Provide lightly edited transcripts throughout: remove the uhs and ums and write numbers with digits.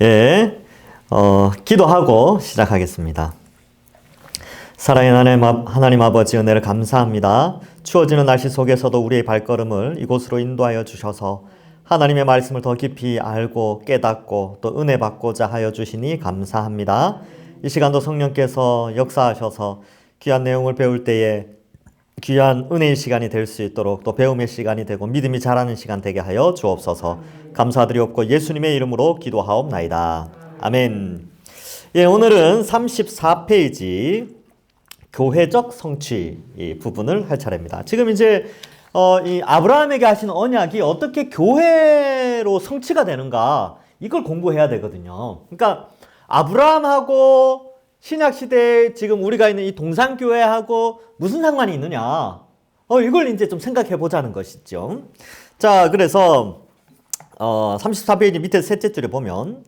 예, 기도하고 시작하겠습니다. 사랑의 하나님 아버지 은혜를 감사합니다. 추워지는 날씨 속에서도 우리의 발걸음을 이곳으로 인도하여 주셔서 하나님의 말씀을 더 깊이 알고 깨닫고 또 은혜 받고자 하여 주시니 감사합니다. 이 시간도 성령께서 역사하셔서 귀한 내용을 배울 때에 귀한 은혜의 시간이 될 수 있도록 또 배움의 시간이 되고 믿음이 자라는 시간 되게 하여 주옵소서. 감사드리옵고 예수님의 이름으로 기도하옵나이다. 아멘. 예, 오늘은 34페이지 교회적 성취 이 부분을 할 차례입니다. 지금 이제 이 아브라함에게 하신 언약이 어떻게 교회로 성취가 되는가 이걸 공부해야 되거든요. 그러니까 아브라함하고 신약시대에 지금 우리가 있는 이 동산교회하고 무슨 상관이 있느냐 이걸 이제 좀 생각해 보자는 것이죠. 자, 그래서 34페이지 밑에 셋째 줄에 보면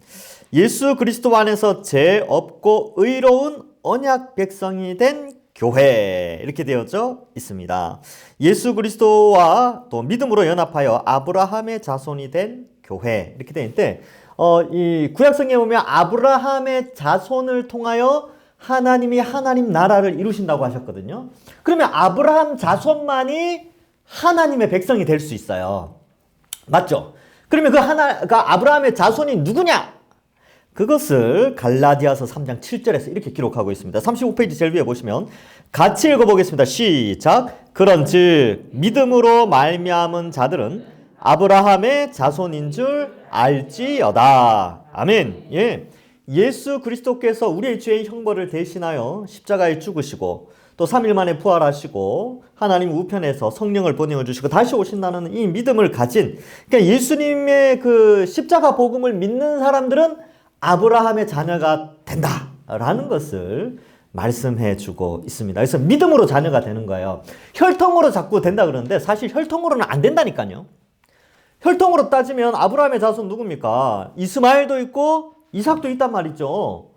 예수 그리스도 안에서 죄 없고 의로운 언약 백성이 된 교회 이렇게 되어져 있습니다. 예수 그리스도와 또 믿음으로 연합하여 아브라함의 자손이 된 교회 이렇게 되어 있는데 이 구약성경에 보면 아브라함의 자손을 통하여 하나님이 하나님 나라를 이루신다고 하셨거든요. 그러면 아브라함 자손만이 하나님의 백성이 될 수 있어요. 맞죠? 그러면 그 아브라함의 자손이 누구냐? 그것을 갈라디아서 3장 7절에서 이렇게 기록하고 있습니다. 35페이지 제일 위에 보시면 같이 읽어보겠습니다. 시작. 그런즉 믿음으로 말미암은 자들은 아브라함의 자손인 줄 알지어다. 아멘. 예. 예수 그리스도께서 우리의 죄의 형벌을 대신하여 십자가에 죽으시고 또 3일 만에 부활하시고 하나님 우편에서 성령을 보내어 주시고 다시 오신다는 이 믿음을 가진, 그러니까 예수님의 그 십자가 복음을 믿는 사람들은 아브라함의 자녀가 된다라는 것을 말씀해 주고 있습니다. 그래서 믿음으로 자녀가 되는 거예요. 혈통으로 자꾸 된다 그러는데 사실 혈통으로는 안 된다니까요. 혈통으로 따지면 아브라함의 자손 누굽니까? 이스마엘도 있고 이삭도 있단 말이죠.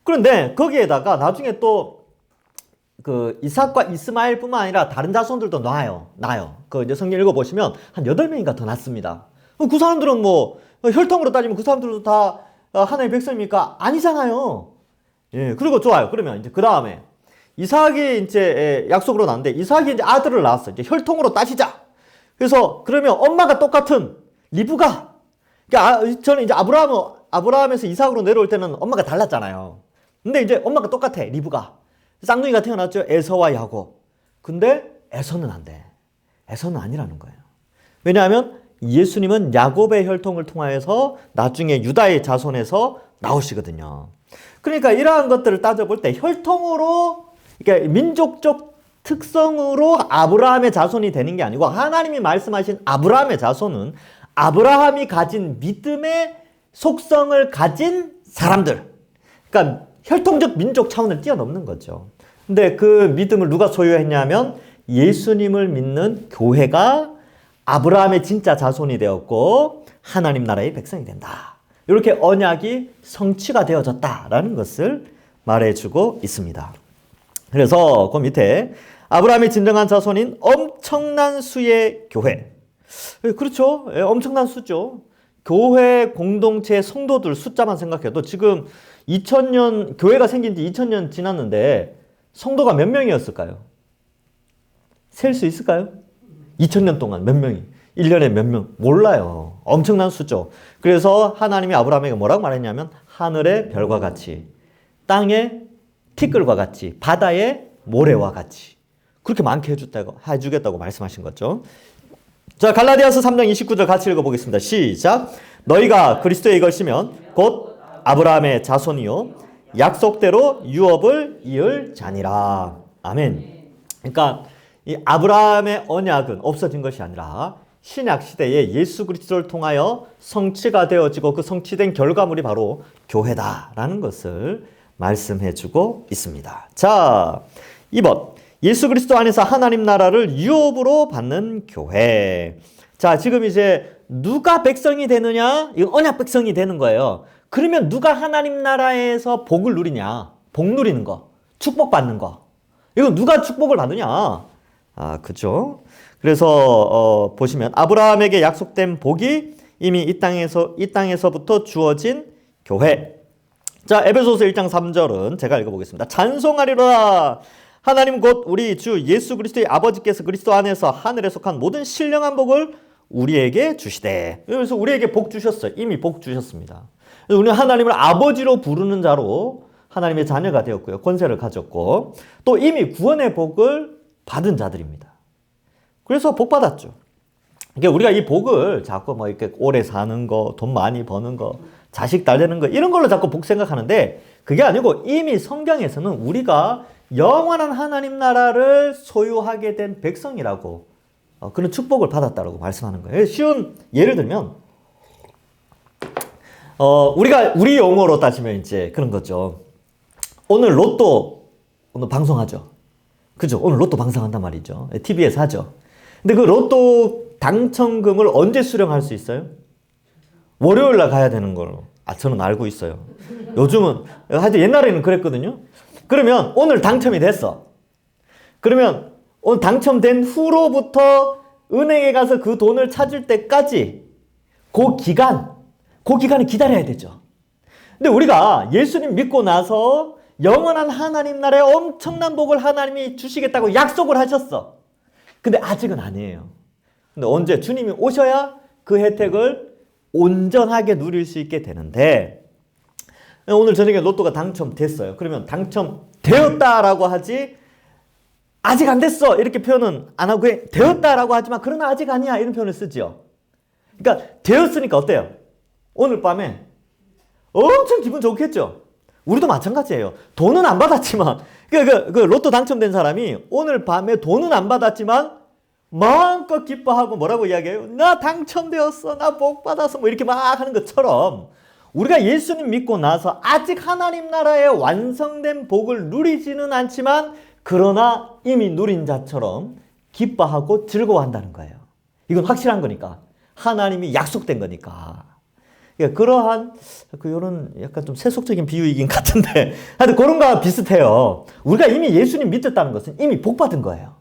그런데 거기에다가 나중에 또 그 이삭과 이스마엘뿐만 아니라 다른 자손들도 나요. 그 이제 성경 읽어보시면 한 8명인가 더 낳습니다. 그 사람들은 뭐 혈통으로 따지면 그 사람들도 다 하나님의 백성입니까? 아니잖아요. 예, 그리고 좋아요. 그러면 이제 그 다음에 이삭이 이제 약속으로 낳는데 이삭이 이제 아들을 낳았어. 이제 혈통으로 따지자. 그래서 그러면 엄마가 똑같은 리브가, 그러니까 저는 이제 아브라함에서 이삭으로 내려올 때는 엄마가 달랐잖아요. 근데 이제 엄마가 똑같아. 리브가 쌍둥이가 태어났죠. 에서와 야곱. 근데 에서는 안 돼. 에서는 아니라는 거예요. 왜냐하면 예수님은 야곱의 혈통을 통하여서 나중에 유다의 자손에서 나오시거든요. 그러니까 이러한 것들을 따져볼 때 혈통으로, 그러니까 민족적 특성으로 아브라함의 자손이 되는 게 아니고 하나님이 말씀하신 아브라함의 자손은 아브라함이 가진 믿음의 속성을 가진 사람들. 그러니까 혈통적 민족 차원을 뛰어넘는 거죠. 근데 그 믿음을 누가 소유했냐면 예수님을 믿는 교회가 아브라함의 진짜 자손이 되었고 하나님 나라의 백성이 된다. 이렇게 언약이 성취가 되어졌다라는 것을 말해주고 있습니다. 그래서 그 밑에 아브라함의 진정한 자손인 엄청난 수의 교회. 그렇죠. 엄청난 수죠. 교회 공동체 성도들 숫자만 생각해도 지금 2000년, 교회가 생긴 지 2000년 지났는데 성도가 몇 명이었을까요? 셀 수 있을까요? 2000년 동안 몇 명이? 1년에 몇 명? 몰라요. 엄청난 수죠. 그래서 하나님이 아브라함에게 뭐라고 말했냐면 하늘의 별과 같이, 땅의 티끌과 같이, 바다의 모래와 같이 그렇게 많게 해주겠다고 말씀하신 거죠. 자, 갈라디아서 3장 29절 같이 읽어보겠습니다. 시작. 너희가 그리스도의 것이면 곧 아브라함의 자손이요 약속대로 유업을 이을 자니라. 아멘. 그러니까 이 아브라함의 언약은 없어진 것이 아니라 신약 시대에 예수 그리스도를 통하여 성취가 되어지고 그 성취된 결과물이 바로 교회다라는 것을 말씀해주고 있습니다. 자, 2번. 예수 그리스도 안에서 하나님 나라를 유업으로 받는 교회. 자, 지금 이제 누가 백성이 되느냐? 이건 언약 백성이 되는 거예요. 그러면 누가 하나님 나라에서 복을 누리냐? 복 누리는 거, 축복 받는 거. 이건 누가 축복을 받느냐? 그죠? 그래서 보시면 아브라함에게 약속된 복이 이미 이 땅에서부터 주어진 교회. 자, 에베소서 1장 3절은 제가 읽어보겠습니다. 찬송하리로다. 하나님 곧 우리 주 예수 그리스도의 아버지께서 그리스도 안에서 하늘에 속한 모든 신령한 복을 우리에게 주시되. 그래서 우리에게 복 주셨어요. 이미 복 주셨습니다. 우리는 하나님을 아버지로 부르는 자로 하나님의 자녀가 되었고요. 권세를 가졌고 또 이미 구원의 복을 받은 자들입니다. 그래서 복 받았죠. 그러니까 우리가 이 복을 자꾸 뭐 이렇게 오래 사는 거, 돈 많이 버는 거, 자식 잘 되는 거 이런 걸로 자꾸 복 생각하는데 그게 아니고 이미 성경에서는 우리가 영원한 하나님 나라를 소유하게 된 백성이라고 그런 축복을 받았다라고 말씀하는 거예요. 쉬운 예를 들면 우리가 우리 용어로 따지면 이제 그런 거죠. 오늘 로또 오늘 방송하죠. 그죠? 오늘 로또 방송한단 말이죠. TV에서 하죠. 근데 그 로또 당첨금을 언제 수령할 수 있어요? 월요일 날 가야 되는 걸로. 저는 알고 있어요. 요즘은 하여튼 옛날에는 그랬거든요. 그러면 오늘 당첨이 됐어. 그러면 오늘 당첨된 후로부터 은행에 가서 그 돈을 찾을 때까지 그 기간을 기다려야 되죠. 근데 우리가 예수님 믿고 나서 영원한 하나님 나라에 엄청난 복을 하나님이 주시겠다고 약속을 하셨어. 근데 아직은 아니에요. 근데 언제 주님이 오셔야 그 혜택을 온전하게 누릴 수 있게 되는데 오늘 저녁에 로또가 당첨됐어요. 그러면 당첨되었다라고 하지 아직 안 됐어 이렇게 표현은 안 하고 되었다라고 하지만 그러나 아직 아니야 이런 표현을 쓰죠. 그러니까 되었으니까 어때요? 오늘 밤에 엄청 기분 좋겠죠. 우리도 마찬가지예요. 돈은 안 받았지만 그 로또 당첨된 사람이 오늘 밤에 돈은 안 받았지만 마음껏 기뻐하고 뭐라고 이야기해요? 나 당첨되었어. 나 복 받았어. 뭐 이렇게 막 하는 것처럼 우리가 예수님 믿고 나서 아직 하나님 나라의 완성된 복을 누리지는 않지만 그러나 이미 누린 자처럼 기뻐하고 즐거워한다는 거예요. 이건 확실한 거니까. 하나님이 약속된 거니까. 그러니까 그러한 이런 약간 좀 세속적인 비유이긴 같은데 하여튼 그런 거와 비슷해요. 우리가 이미 예수님 믿었다는 것은 이미 복 받은 거예요.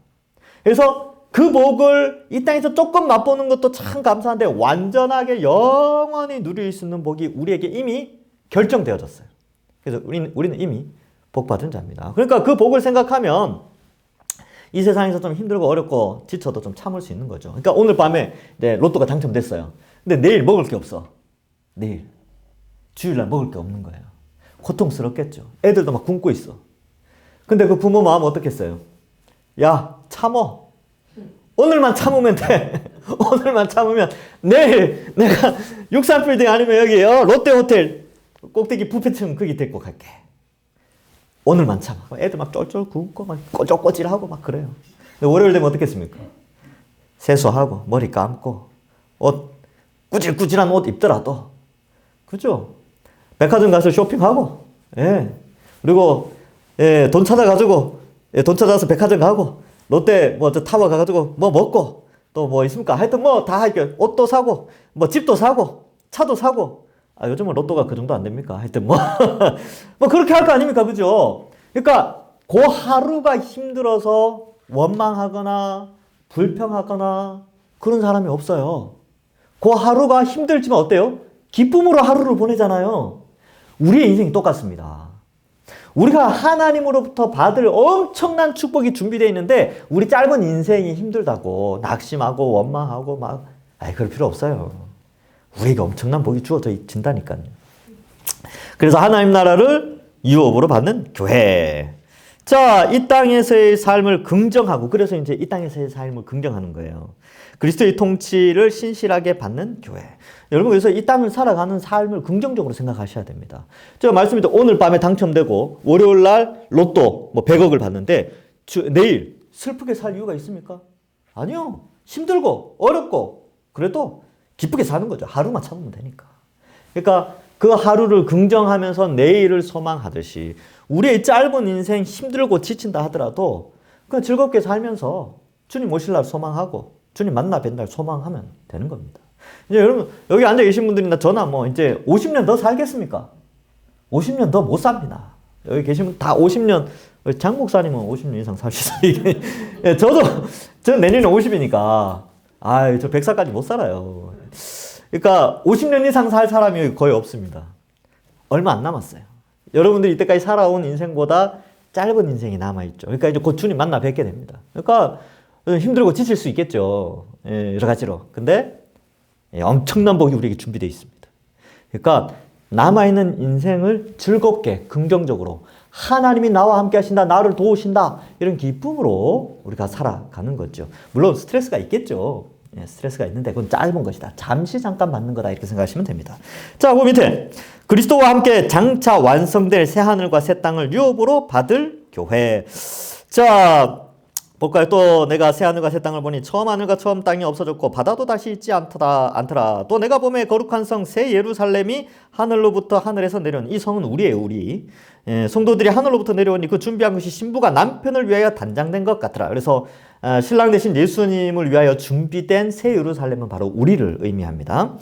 그래서 그 복을 이 땅에서 조금 맛보는 것도 참 감사한데 완전하게 영원히 누릴 수 있는 복이 우리에게 이미 결정되어졌어요. 그래서 우리는 이미 복 받은 자입니다. 그러니까 그 복을 생각하면 이 세상에서 좀 힘들고 어렵고 지쳐도 좀 참을 수 있는 거죠. 그러니까 오늘 밤에 로또가 당첨됐어요. 근데 내일 먹을 게 없어. 내일 주일날 먹을 게 없는 거예요. 고통스럽겠죠. 애들도 막 굶고 있어. 근데 그 부모 마음 어떻겠어요? 야 참어. 오늘만 참으면 돼. 오늘만 참으면 내일 내가 63빌딩 아니면 여기 롯데호텔 꼭대기 뷔페층 거기 데리고 갈게. 오늘만 참아. 애들 막 쫄쫄 굶고 막 꼬질꼬질하고 막 그래요. 월요일 되면 어떻겠습니까? 세수하고 머리 감고 옷 꾸질꾸질한 옷 입더라도 그죠? 백화점 가서 쇼핑하고 그리고 돈 찾아가지고 돈 찾아서 백화점 가고 롯데 타워 가가지고 뭐 먹고 또 뭐 있습니까? 하여튼 뭐 다 할게. 옷도 사고 뭐 집도 사고 차도 사고 요즘은 로또가 그 정도 안 됩니까? 하여튼 뭐 그렇게 할 거 아닙니까? 그죠? 그러니까 그 하루가 힘들어서 원망하거나 불평하거나 그런 사람이 없어요. 그 하루가 힘들지만 어때요? 기쁨으로 하루를 보내잖아요. 우리의 인생이 똑같습니다. 우리가 하나님으로부터 받을 엄청난 축복이 준비되어 있는데 우리 짧은 인생이 힘들다고 낙심하고 원망하고 그럴 필요 없어요. 우리에게 엄청난 복이 주어진다니까요. 그래서 하나님 나라를 유업으로 받는 교회. 자, 이 땅에서의 삶을 긍정하고 그래서 이제 이 땅에서의 삶을 긍정하는 거예요. 그리스도의 통치를 신실하게 받는 교회. 여러분 그래서 이 땅을 살아가는 삶을 긍정적으로 생각하셔야 됩니다. 제가 말씀드린 오늘 밤에 당첨되고 월요일 날 로또 100억을 받는데 내일 슬프게 살 이유가 있습니까? 아니요. 힘들고 어렵고 그래도 기쁘게 사는 거죠. 하루만 참으면 되니까. 그러니까 그 하루를 긍정하면서 내일을 소망하듯이 우리의 짧은 인생 힘들고 지친다 하더라도 그냥 즐겁게 살면서 주님 오실 날 소망하고 주님 만나 뵌 날 소망하면 되는 겁니다. 이제 여러분 여기 앉아 계신 분들이나 저나 이제 50년 더 살겠습니까? 50년 더 못 삽니다. 여기 계신 분 다 50년 장 목사님은 50년 이상 사시죠. 저는 내년에 50이니까 저 100살까지 못 살아요. 그러니까 50년 이상 살 사람이 거의 없습니다. 얼마 안 남았어요. 여러분들이 이때까지 살아온 인생보다 짧은 인생이 남아있죠. 그러니까 이제 곧 주님 만나 뵙게 됩니다. 그러니까 힘들고 지칠 수 있겠죠. 여러 가지로. 근데 엄청난 복이 우리에게 준비되어 있습니다. 그러니까 남아있는 인생을 즐겁게 긍정적으로 하나님이 나와 함께 하신다, 나를 도우신다, 이런 기쁨으로 우리가 살아가는 거죠. 물론 스트레스가 있겠죠. 스트레스가 있는데 그건 짧은 것이다, 잠시 잠깐 받는 거다, 이렇게 생각하시면 됩니다. 자, 그 밑에 그리스도와 함께 장차 완성될 새하늘과 새 땅을 유업으로 받을 교회. 자, 볼까요? 또 내가 새하늘과 새 땅을 보니 처음 하늘과 처음 땅이 없어졌고 바다도 다시 있지 않더라. 또 내가 보매 거룩한 성 새 예루살렘이 하늘로부터 하늘에서 내려온, 이 성은 우리예요, 우리. 성도들이 하늘로부터 내려오니 그 준비한 것이 신부가 남편을 위하여 단장된 것 같더라. 그래서 신랑 대신 예수님을 위하여 준비된 새 예루살렘은 바로 우리를 의미합니다.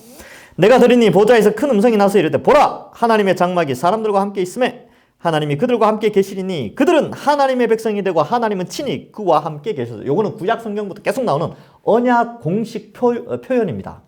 내가 들으니 보좌에서 큰 음성이 나서 이르되 보라, 하나님의 장막이 사람들과 함께 있음에 하나님이 그들과 함께 계시리니 그들은 하나님의 백성이 되고 하나님은 친히 그와 함께 계셔서. 요거는 구약 성경부터 계속 나오는 언약 공식 표현입니다.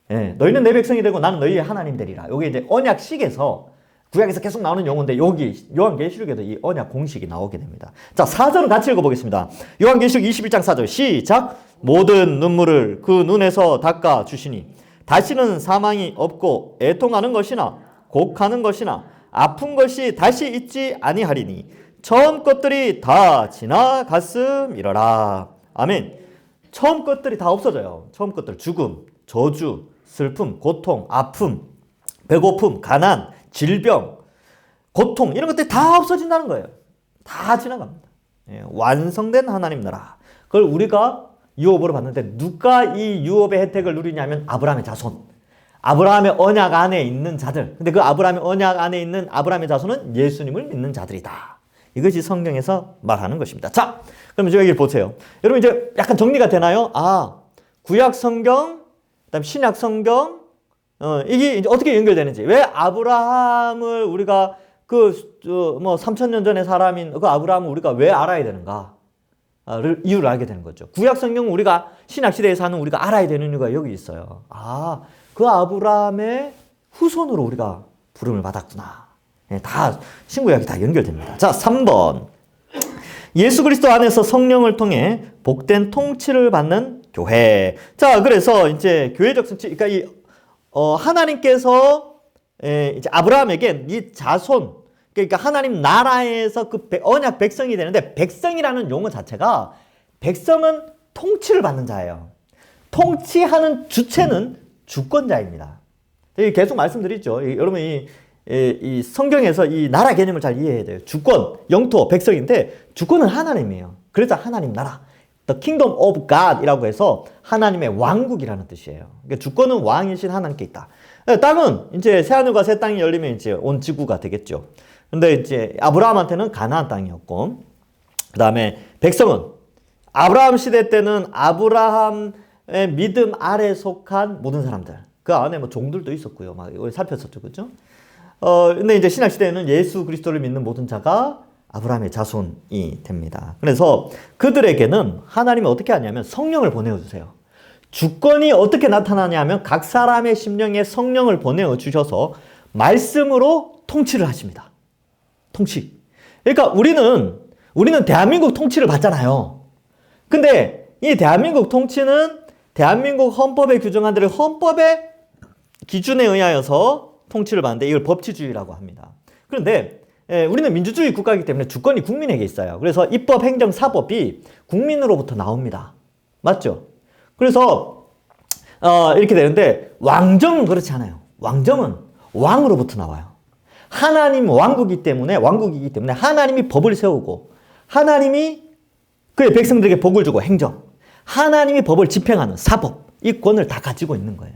너희는 내 백성이 되고 나는 너희의 하나님 되리라. 요게 이제 언약식에서 구약에서 계속 나오는 용어인데 여기 요한계시록에도 이 언약 공식이 나오게 됩니다. 자, 4절은 같이 읽어보겠습니다. 요한계시록 21장 4절 시작. 모든 눈물을 그 눈에서 닦아 주시니 다시는 사망이 없고 애통하는 것이나 곡하는 것이나 아픈 것이 다시 있지 아니하리니 처음 것들이 다 지나갔음이러라. 아멘. 처음 것들이 다 없어져요. 처음 것들, 죽음, 저주, 슬픔, 고통, 아픔, 배고픔, 가난, 질병, 고통, 이런 것들이 다 없어진다는 거예요. 다 지나갑니다. 완성된 하나님 나라. 그걸 우리가 유업으로 받는데 누가 이 유업의 혜택을 누리냐면 아브라함의 자손, 아브라함의 언약 안에 있는 자들. 근데 그 아브라함의 언약 안에 있는 아브라함의 자손은 예수님을 믿는 자들이다. 이것이 성경에서 말하는 것입니다. 자, 그럼 여기 보세요. 여러분 이제 약간 정리가 되나요? 구약 성경, 그다음 신약 성경, 이게 이제 어떻게 연결되는지. 왜 아브라함을 우리가 3000년 전의 사람인 그 아브라함을 우리가 왜 알아야 되는가? 이유를 알게 되는 거죠. 구약 성경은 우리가 신약 시대에 사는 우리가 알아야 되는 이유가 여기 있어요. 그 아브라함의 후손으로 우리가 부름을 받았구나. 다 신구약이 다 연결됩니다. 자, 3번. 예수 그리스도 안에서 성령을 통해 복된 통치를 받는 교회. 자, 그래서 이제 교회적 성취, 그러니까 하나님께서 이제 아브라함에게 이 자손, 그러니까 하나님 나라에서 그 언약 백성이 되는데, 백성이라는 용어 자체가 백성은 통치를 받는 자예요. 통치하는 주체는 주권자입니다. 계속 말씀드리죠. 여러분 이 성경에서 이 나라 개념을 잘 이해해야 돼요. 주권, 영토, 백성인데 주권은 하나님이에요. 그래서 하나님 나라, The Kingdom of God 이라고 해서 하나님의 왕국이라는 뜻이에요. 그러니까 주권은 왕이신 하나님께 있다. 땅은 이제 새하늘과 새 땅이 열리면 이제 온 지구가 되겠죠. 근데 이제 아브라함한테는 가나안 땅이었고, 그 다음에 백성은 아브라함 시대 때는 아브라함의 믿음 아래 속한 모든 사람들, 그 안에 뭐 종들도 있었고요. 막 이걸 살폈었죠, 그죠? 근데 이제 신약 시대에는 예수 그리스도를 믿는 모든 자가 아브라함의 자손이 됩니다. 그래서 그들에게는 하나님이 어떻게 하냐면 성령을 보내주세요. 주권이 어떻게 나타나냐면 각 사람의 심령에 성령을 보내어 주셔서 말씀으로 통치를 하십니다. 통치. 그러니까 우리는 대한민국 통치를 받잖아요. 근데 이 대한민국 통치는 대한민국 헌법에 규정한 대로 헌법의 기준에 의하여서 통치를 받는데 이걸 법치주의라고 합니다. 그런데 우리는 민주주의 국가이기 때문에 주권이 국민에게 있어요. 그래서 입법, 행정, 사법이 국민으로부터 나옵니다. 맞죠? 그래서 이렇게 되는데 왕정은 그렇지 않아요. 왕정은 왕으로부터 나와요. 하나님 왕국이기 때문에 하나님이 법을 세우고 하나님이 그의 백성들에게 복을 주고 행정, 하나님이 법을 집행하는 사법, 이 권을 다 가지고 있는 거예요.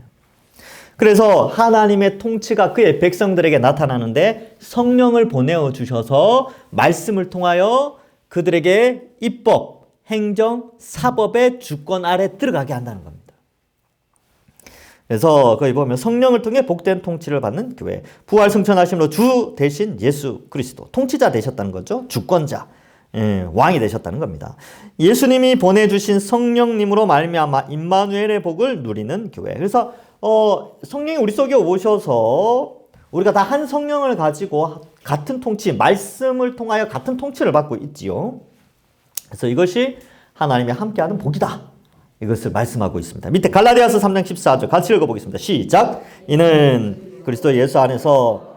그래서 하나님의 통치가 그의 백성들에게 나타나는데 성령을 보내어 주셔서 말씀을 통하여 그들에게 입법, 행정, 사법의 주권 아래 들어가게 한다는 겁니다. 그래서 거기 보면 성령을 통해 복된 통치를 받는 교회. 부활 승천하심으로 주 대신 예수 그리스도 통치자 되셨다는 거죠. 주권자, 왕이 되셨다는 겁니다. 예수님이 보내주신 성령님으로 말미암아 임마누엘의 복을 누리는 교회. 그래서 성령이 우리 속에 오셔서 우리가 다 한 성령을 가지고 같은 통치, 말씀을 통하여 같은 통치를 받고 있지요. 그래서 이것이 하나님이 함께하는 복이다. 이것을 말씀하고 있습니다. 밑에 갈라디아서 3장 14절 같이 읽어보겠습니다. 시작. 이는 그리스도 예수 안에서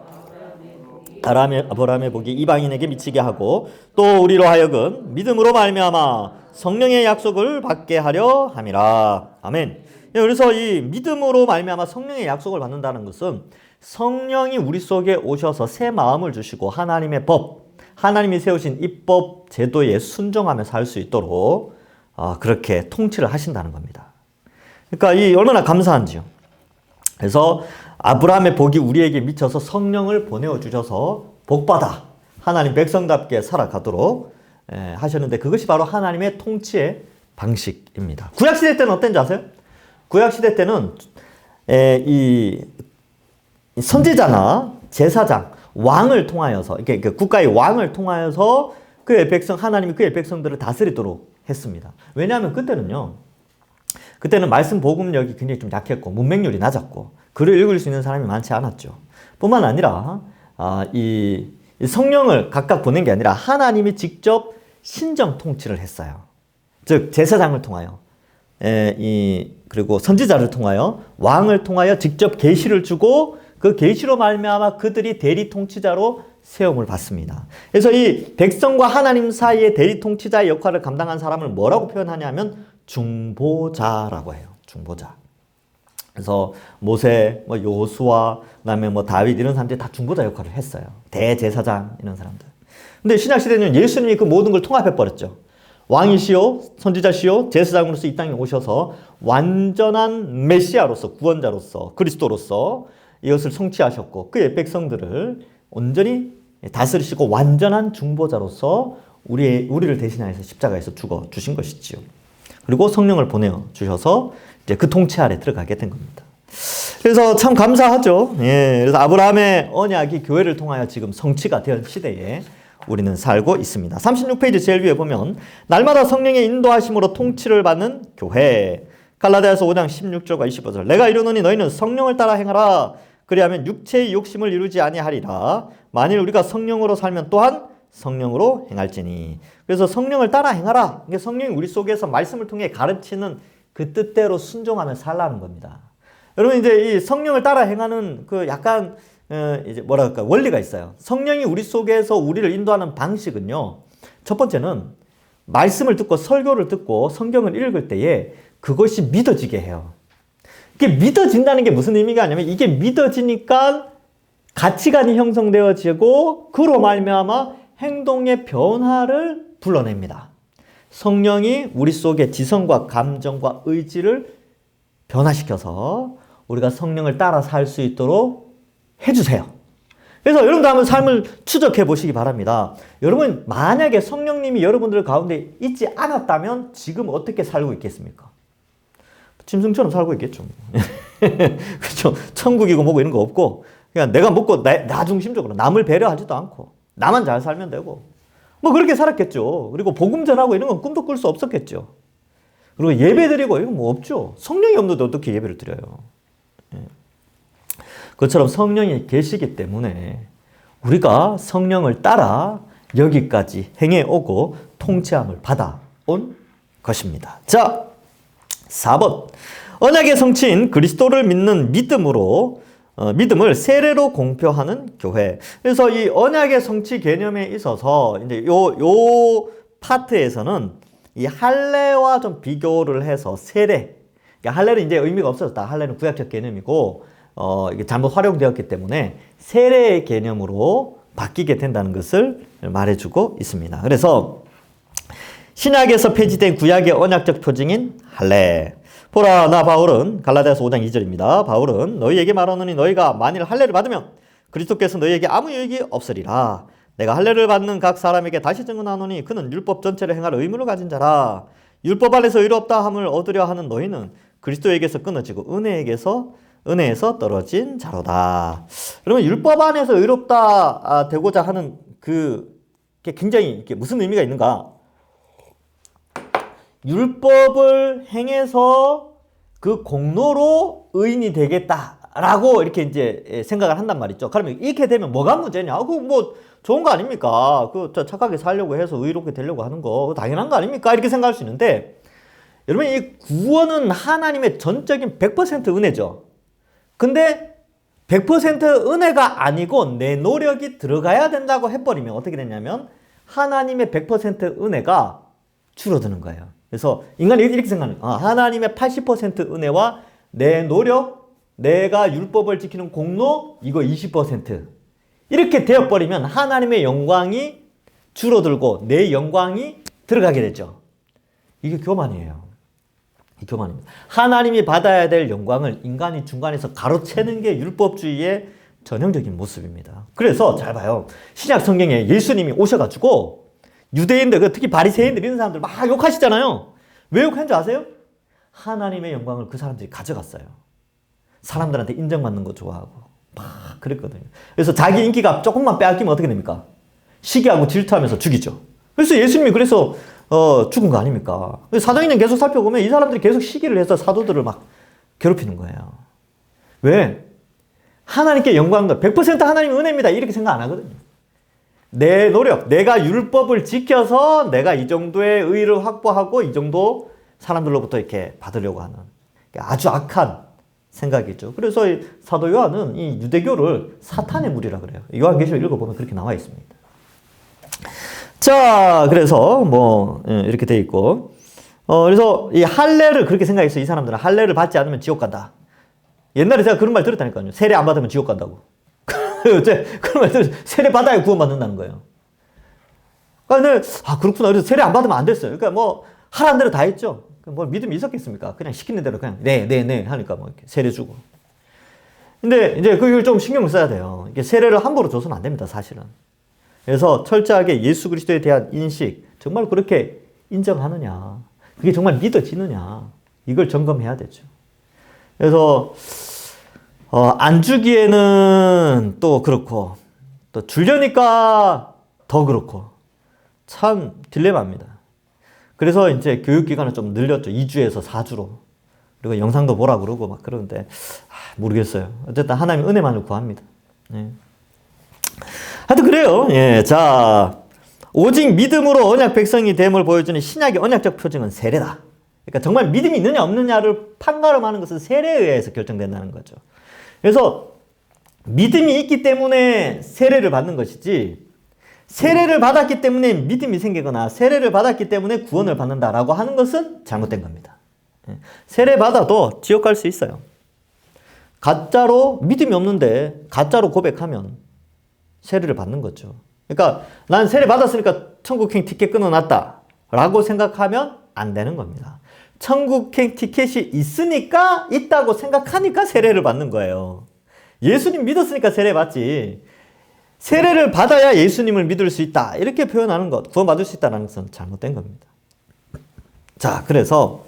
아브라함의 복이 이방인에게 미치게 하고 또 우리로 하여금 믿음으로 말미암아 성령의 약속을 받게 하려 함이라. 아멘. 그래서 이 믿음으로 말미암아 성령의 약속을 받는다는 것은 성령이 우리 속에 오셔서 새 마음을 주시고 하나님의 법, 하나님이 세우신 입법 제도에 순종하며 살 수 있도록 그렇게 통치를 하신다는 겁니다. 그러니까 이 얼마나 감사한지요. 그래서 아브라함의 복이 우리에게 미쳐서 성령을 보내어 주셔서 복받아 하나님 백성답게 살아가도록 하셨는데 그것이 바로 하나님의 통치의 방식입니다. 구약시대 때는 어땠는지 아세요? 구약시대 때는 이 선지자나 제사장, 왕을 통하여서 이렇게 국가의 왕을 통하여서 그의 백성, 하나님이 그의 백성들을 다스리도록 했습니다. 왜냐하면 그때는 말씀 복음력이 굉장히 좀 약했고 문맹률이 낮았고 글을 읽을 수 있는 사람이 많지 않았죠. 뿐만 아니라 이 성령을 각각 보낸 게 아니라 하나님이 직접 신정 통치를 했어요. 즉 제사장을 통하여 그리고 선지자를 통하여 왕을 통하여 직접 계시를 주고 그 계시로 말미암아 그들이 대리 통치자로 세움을 받습니다. 그래서 이 백성과 하나님 사이의 대리 통치자의 역할을 감당한 사람을 뭐라고 표현하냐면 중보자라고 해요. 중보자. 그래서 모세, 여호수아, 그다음에 다윗 이런 사람들이 다 중보자 역할을 했어요. 대제사장 이런 사람들. 근데 신약 시대는 예수님이 그 모든 걸 통합해 버렸죠. 왕이시요, 선지자시요, 제사장으로서 이 땅에 오셔서 완전한 메시아로서, 구원자로서, 그리스도로서 이것을 성취하셨고 그의 백성들을 온전히 다스리시고 완전한 중보자로서 우리를 대신하여서 십자가에서 죽어 주신 것이지요. 그리고 성령을 보내어 주셔서 이제 그 통치 아래 들어가게 된 겁니다. 그래서 참 감사하죠. 그래서 아브라함의 언약이 교회를 통하여 지금 성취가 된 시대에 우리는 살고 있습니다. 36페이지 제일 위에 보면 날마다 성령의 인도하심으로 통치를 받는 교회. 갈라디아서 5장 16절과 25절. 내가 이르노니 너희는 성령을 따라 행하라. 그리하면 육체의 욕심을 이루지 아니하리라. 만일 우리가 성령으로 살면 또한 성령으로 행할지니. 그래서 성령을 따라 행하라. 이게 성령이 우리 속에서 말씀을 통해 가르치는 그 뜻대로 순종하며 살라는 겁니다. 여러분 이제 이 성령을 따라 행하는 그 약간 이제 뭐랄까 원리가 있어요. 성령이 우리 속에서 우리를 인도하는 방식은요. 첫 번째는 말씀을 듣고 설교를 듣고 성경을 읽을 때에 그것이 믿어지게 해요. 이게 믿어진다는 게 무슨 의미가 아니면 이게 믿어지니까 가치관이 형성되어지고 그로 말미암아 행동의 변화를 불러냅니다. 성령이 우리 속의 지성과 감정과 의지를 변화시켜서 우리가 성령을 따라 살 수 있도록 해주세요. 그래서 여러분도 한번 삶을 추적해 보시기 바랍니다. 여러분 만약에 성령님이 여러분들 가운데 있지 않았다면 지금 어떻게 살고 있겠습니까? 짐승처럼 살고 있겠죠. 그렇죠. 천국이고 뭐고 이런 거 없고 그냥 내가 먹고 나 중심적으로 남을 배려하지도 않고 나만 잘 살면 되고 뭐 그렇게 살았겠죠. 그리고 복음 전하고 이런 건 꿈도 꿀 수 없었겠죠. 그리고 예배 드리고 이건 뭐 없죠. 성령이 없는데 어떻게 예배를 드려요. 그것처럼 성령이 계시기 때문에 우리가 성령을 따라 여기까지 행해 오고 통치함을 받아온 것입니다. 자, 4번. 언약의 성취인 그리스도를 믿는 믿음을 세례로 공표하는 교회. 그래서 이 언약의 성취 개념에 있어서 이제 요 파트에서는 이 할례와 좀 비교를 해서 세례. 그러니까 할례는 이제 의미가 없어졌다. 할례는 구약적 개념이고 이게 잘못 활용되었기 때문에 세례의 개념으로 바뀌게 된다는 것을 말해주고 있습니다. 그래서 신약에서 폐지된 구약의 언약적 표징인 할례. 보라 나 바울은 갈라디아서 5장 2절입니다. 바울은 너희에게 말하노니 너희가 만일 할례를 받으면 그리스도께서 너희에게 아무 유익이 없으리라. 내가 할례를 받는 각 사람에게 다시 증언하노니 그는 율법 전체를 행할 의무를 가진 자라. 율법 안에서 의롭다 함을 얻으려 하는 너희는 그리스도에게서 끊어지고 은혜에서 떨어진 자로다. 그러면 율법 안에서 의롭다 되고자 하는 그게 굉장히 무슨 의미가 있는가? 율법을 행해서 그 공로로 의인이 되겠다 라고 이렇게 이제 생각을 한단 말이죠. 그러면 이렇게 되면 뭐가 문제냐? 그거 뭐 좋은 거 아닙니까? 그 착하게 살려고 해서 의롭게 되려고 하는 거 당연한 거 아닙니까? 이렇게 생각할 수 있는데 여러분 이 구원은 하나님의 전적인 100% 은혜죠. 근데 100% 은혜가 아니고 내 노력이 들어가야 된다고 해버리면 어떻게 되냐면 하나님의 100% 은혜가 줄어드는 거예요. 그래서 인간이 이렇게 생각하는 거예요. 하나님의 80% 은혜와 내 노력, 내가 율법을 지키는 공로 이거 20% 이렇게 되어버리면 하나님의 영광이 줄어들고 내 영광이 들어가게 되죠. 이게 교만이에요. 이 교만입니다. 하나님이 받아야 될 영광을 인간이 중간에서 가로채는 게 율법주의의 전형적인 모습입니다. 그래서 잘 봐요. 신약 성경에 예수님이 오셔가지고 유대인들, 특히 바리새인들 이런 사람들 막 욕하시잖아요. 왜 욕하는 줄 아세요? 하나님의 영광을 그 사람들이 가져갔어요. 사람들한테 인정받는 거 좋아하고 막 그랬거든요. 그래서 자기 인기가 조금만 빼앗기면 어떻게 됩니까? 시기하고 질투하면서 죽이죠. 그래서 예수님이 그래서 죽은 거 아닙니까? 사도행전 계속 살펴보면 이 사람들이 계속 시기를 해서 사도들을 막 괴롭히는 거예요. 왜? 하나님께 영광도 100% 하나님의 은혜입니다. 이렇게 생각 안 하거든요. 내 노력, 내가 율법을 지켜서 내가 이 정도의 의의를 확보하고 이 정도 사람들로부터 이렇게 받으려고 하는 아주 악한 생각이죠. 그래서 사도 요한은 이 유대교를 사탄의 무리라 그래요. 요한계시록 읽어보면 그렇게 나와 있습니다. 자, 그래서 뭐 이렇게 돼 있고, 그래서 이 할례를 그렇게 생각했어요. 이 사람들은 할례를 받지 않으면 지옥 간다. 옛날에 제가 그런 말 들었다니까요. 세례 안 받으면 지옥 간다고. 그런 말 들었어요. 세례 받아야 구원받는다는 거예요. 그러니까 그렇구나. 그래서 세례 안 받으면 안 됐어요. 그러니까 뭐 하라는 대로 다 했죠. 뭐 믿음이 있었겠습니까? 그냥 시키는 대로 그냥 네 하니까 뭐 이렇게 세례 주고. 근데 이제 그걸 좀 신경을 써야 돼요. 이게 세례를 함부로 줘서는 안 됩니다, 사실은. 그래서 철저하게 예수 그리스도에 대한 인식, 정말 그렇게 인정하느냐, 그게 정말 믿어지느냐, 이걸 점검해야 되죠. 그래서 안 주기에는 또 그렇고, 또 주려니까 더 그렇고, 참 딜레마입니다. 그래서 이제 교육기간을 좀 늘렸죠. 2주에서 4주로. 그리고 영상도 보라 그러고 막 그러는데, 모르겠어요. 어쨌든 하나님의 은혜만을 구합니다. 네. 하여튼 그래요. 예, 자, 오직 믿음으로 언약 백성이 됨을 보여주는 신약의 언약적 표징은 세례다. 그러니까 정말 믿음이 있느냐 없느냐를 판가름하는 것은 세례에 의해서 결정된다는 거죠. 그래서 믿음이 있기 때문에 세례를 받는 것이지, 세례를 받았기 때문에 믿음이 생기거나 세례를 받았기 때문에 구원을 받는다라고 하는 것은 잘못된 겁니다. 세례 받아도 지옥 갈 수 있어요. 가짜로 믿음이 없는데 가짜로 고백하면 세례를 받는 거죠. 그러니까 난 세례 받았으니까 천국행 티켓 끊어놨다 라고 생각하면 안 되는 겁니다. 천국행 티켓이 있다고 생각하니까 세례를 받는 거예요. 예수님 믿었으니까 세례 받지, 세례를 받아야 예수님을 믿을 수 있다 이렇게 표현하는 것, 구원받을 수 있다는 것은 잘못된 겁니다. 자, 그래서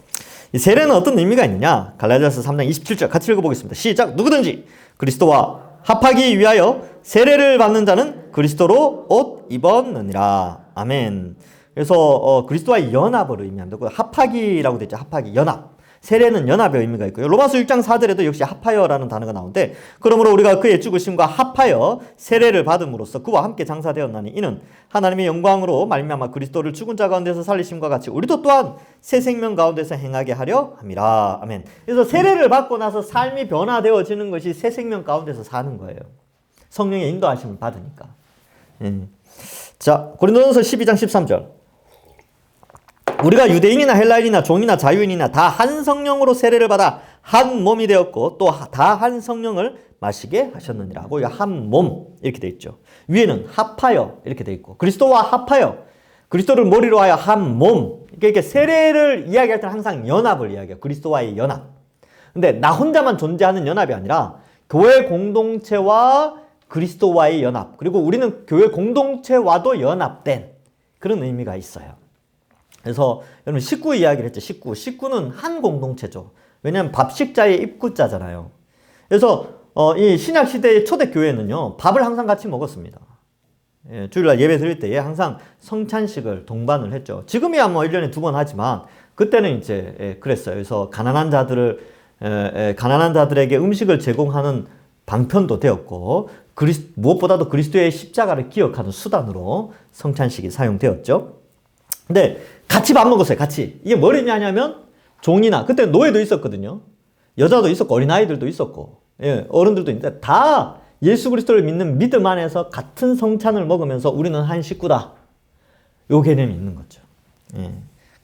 이 세례는 어떤 의미가 있느냐? 갈라디아서 3장 27절 같이 읽어보겠습니다. 시작. 누구든지 그리스도와 합하기 위하여 세례를 받는 자는 그리스도로 옷 입었느니라. 아멘. 그래서 그리스도와의 연합을 의미합니다. 합하기라고 되죠. 합하기, 연합. 세례는 연합의 의미가 있고요. 로마서 6장 4절에도 역시 합하여라는 단어가 나오는데, 그러므로 우리가 그의 죽으심과 합하여 세례를 받음으로써 그와 함께 장사되었나니 이는 하나님의 영광으로 말미암아 그리스도를 죽은 자 가운데서 살리심과 같이 우리도 또한 새 생명 가운데서 행하게 하려 함이라. 아멘. 그래서 세례를 받고 나서 삶이 변화되어지는 것이 새 생명 가운데서 사는 거예요. 성령의 인도하심을 받으니까. 자, 고린도전서 12장 13절. 우리가 유대인이나 헬라인이나 종이나 자유인이나 다 한 성령으로 세례를 받아 한 몸이 되었고 또 다 한 성령을 마시게 하셨느니라고. 한 몸 이렇게 돼 있죠. 위에는 합하여 이렇게 돼 있고, 그리스도와 합하여, 그리스도를 머리로 하여 한 몸. 이렇게 세례를 이야기할 때는 항상 연합을 이야기해요. 그리스도와의 연합. 근데 나 혼자만 존재하는 연합이 아니라 교회 공동체와 그리스도와의 연합, 그리고 우리는 교회 공동체와도 연합된 그런 의미가 있어요. 그래서 여러분 식구 이야기를 했죠. 식구는 한 공동체죠. 왜냐하면 밥식자의 입구자잖아요. 그래서 이 신약 시대의 초대 교회는요, 밥을 항상 같이 먹었습니다. 예, 주일날 예배 드릴 때에 항상 성찬식을 동반을 했죠. 지금이야 뭐 1년에 2번 하지만 그때는 이제 그랬어요. 그래서 가난한 자들을 가난한 자들에게 음식을 제공하는 방편도 되었고, 무엇보다도 그리스도의 십자가를 기억하는 수단으로 성찬식이 사용되었죠. 근데 같이 밥 먹었어요. 같이. 이게 뭘 의미하냐면 종이나, 그때 노예도 있었거든요. 여자도 있었고 어린아이들도 있었고 어른들도 있는데 다 예수 그리스도를 믿는 믿음 안에서 같은 성찬을 먹으면서 우리는 한 식구다. 요 개념이 있는 거죠.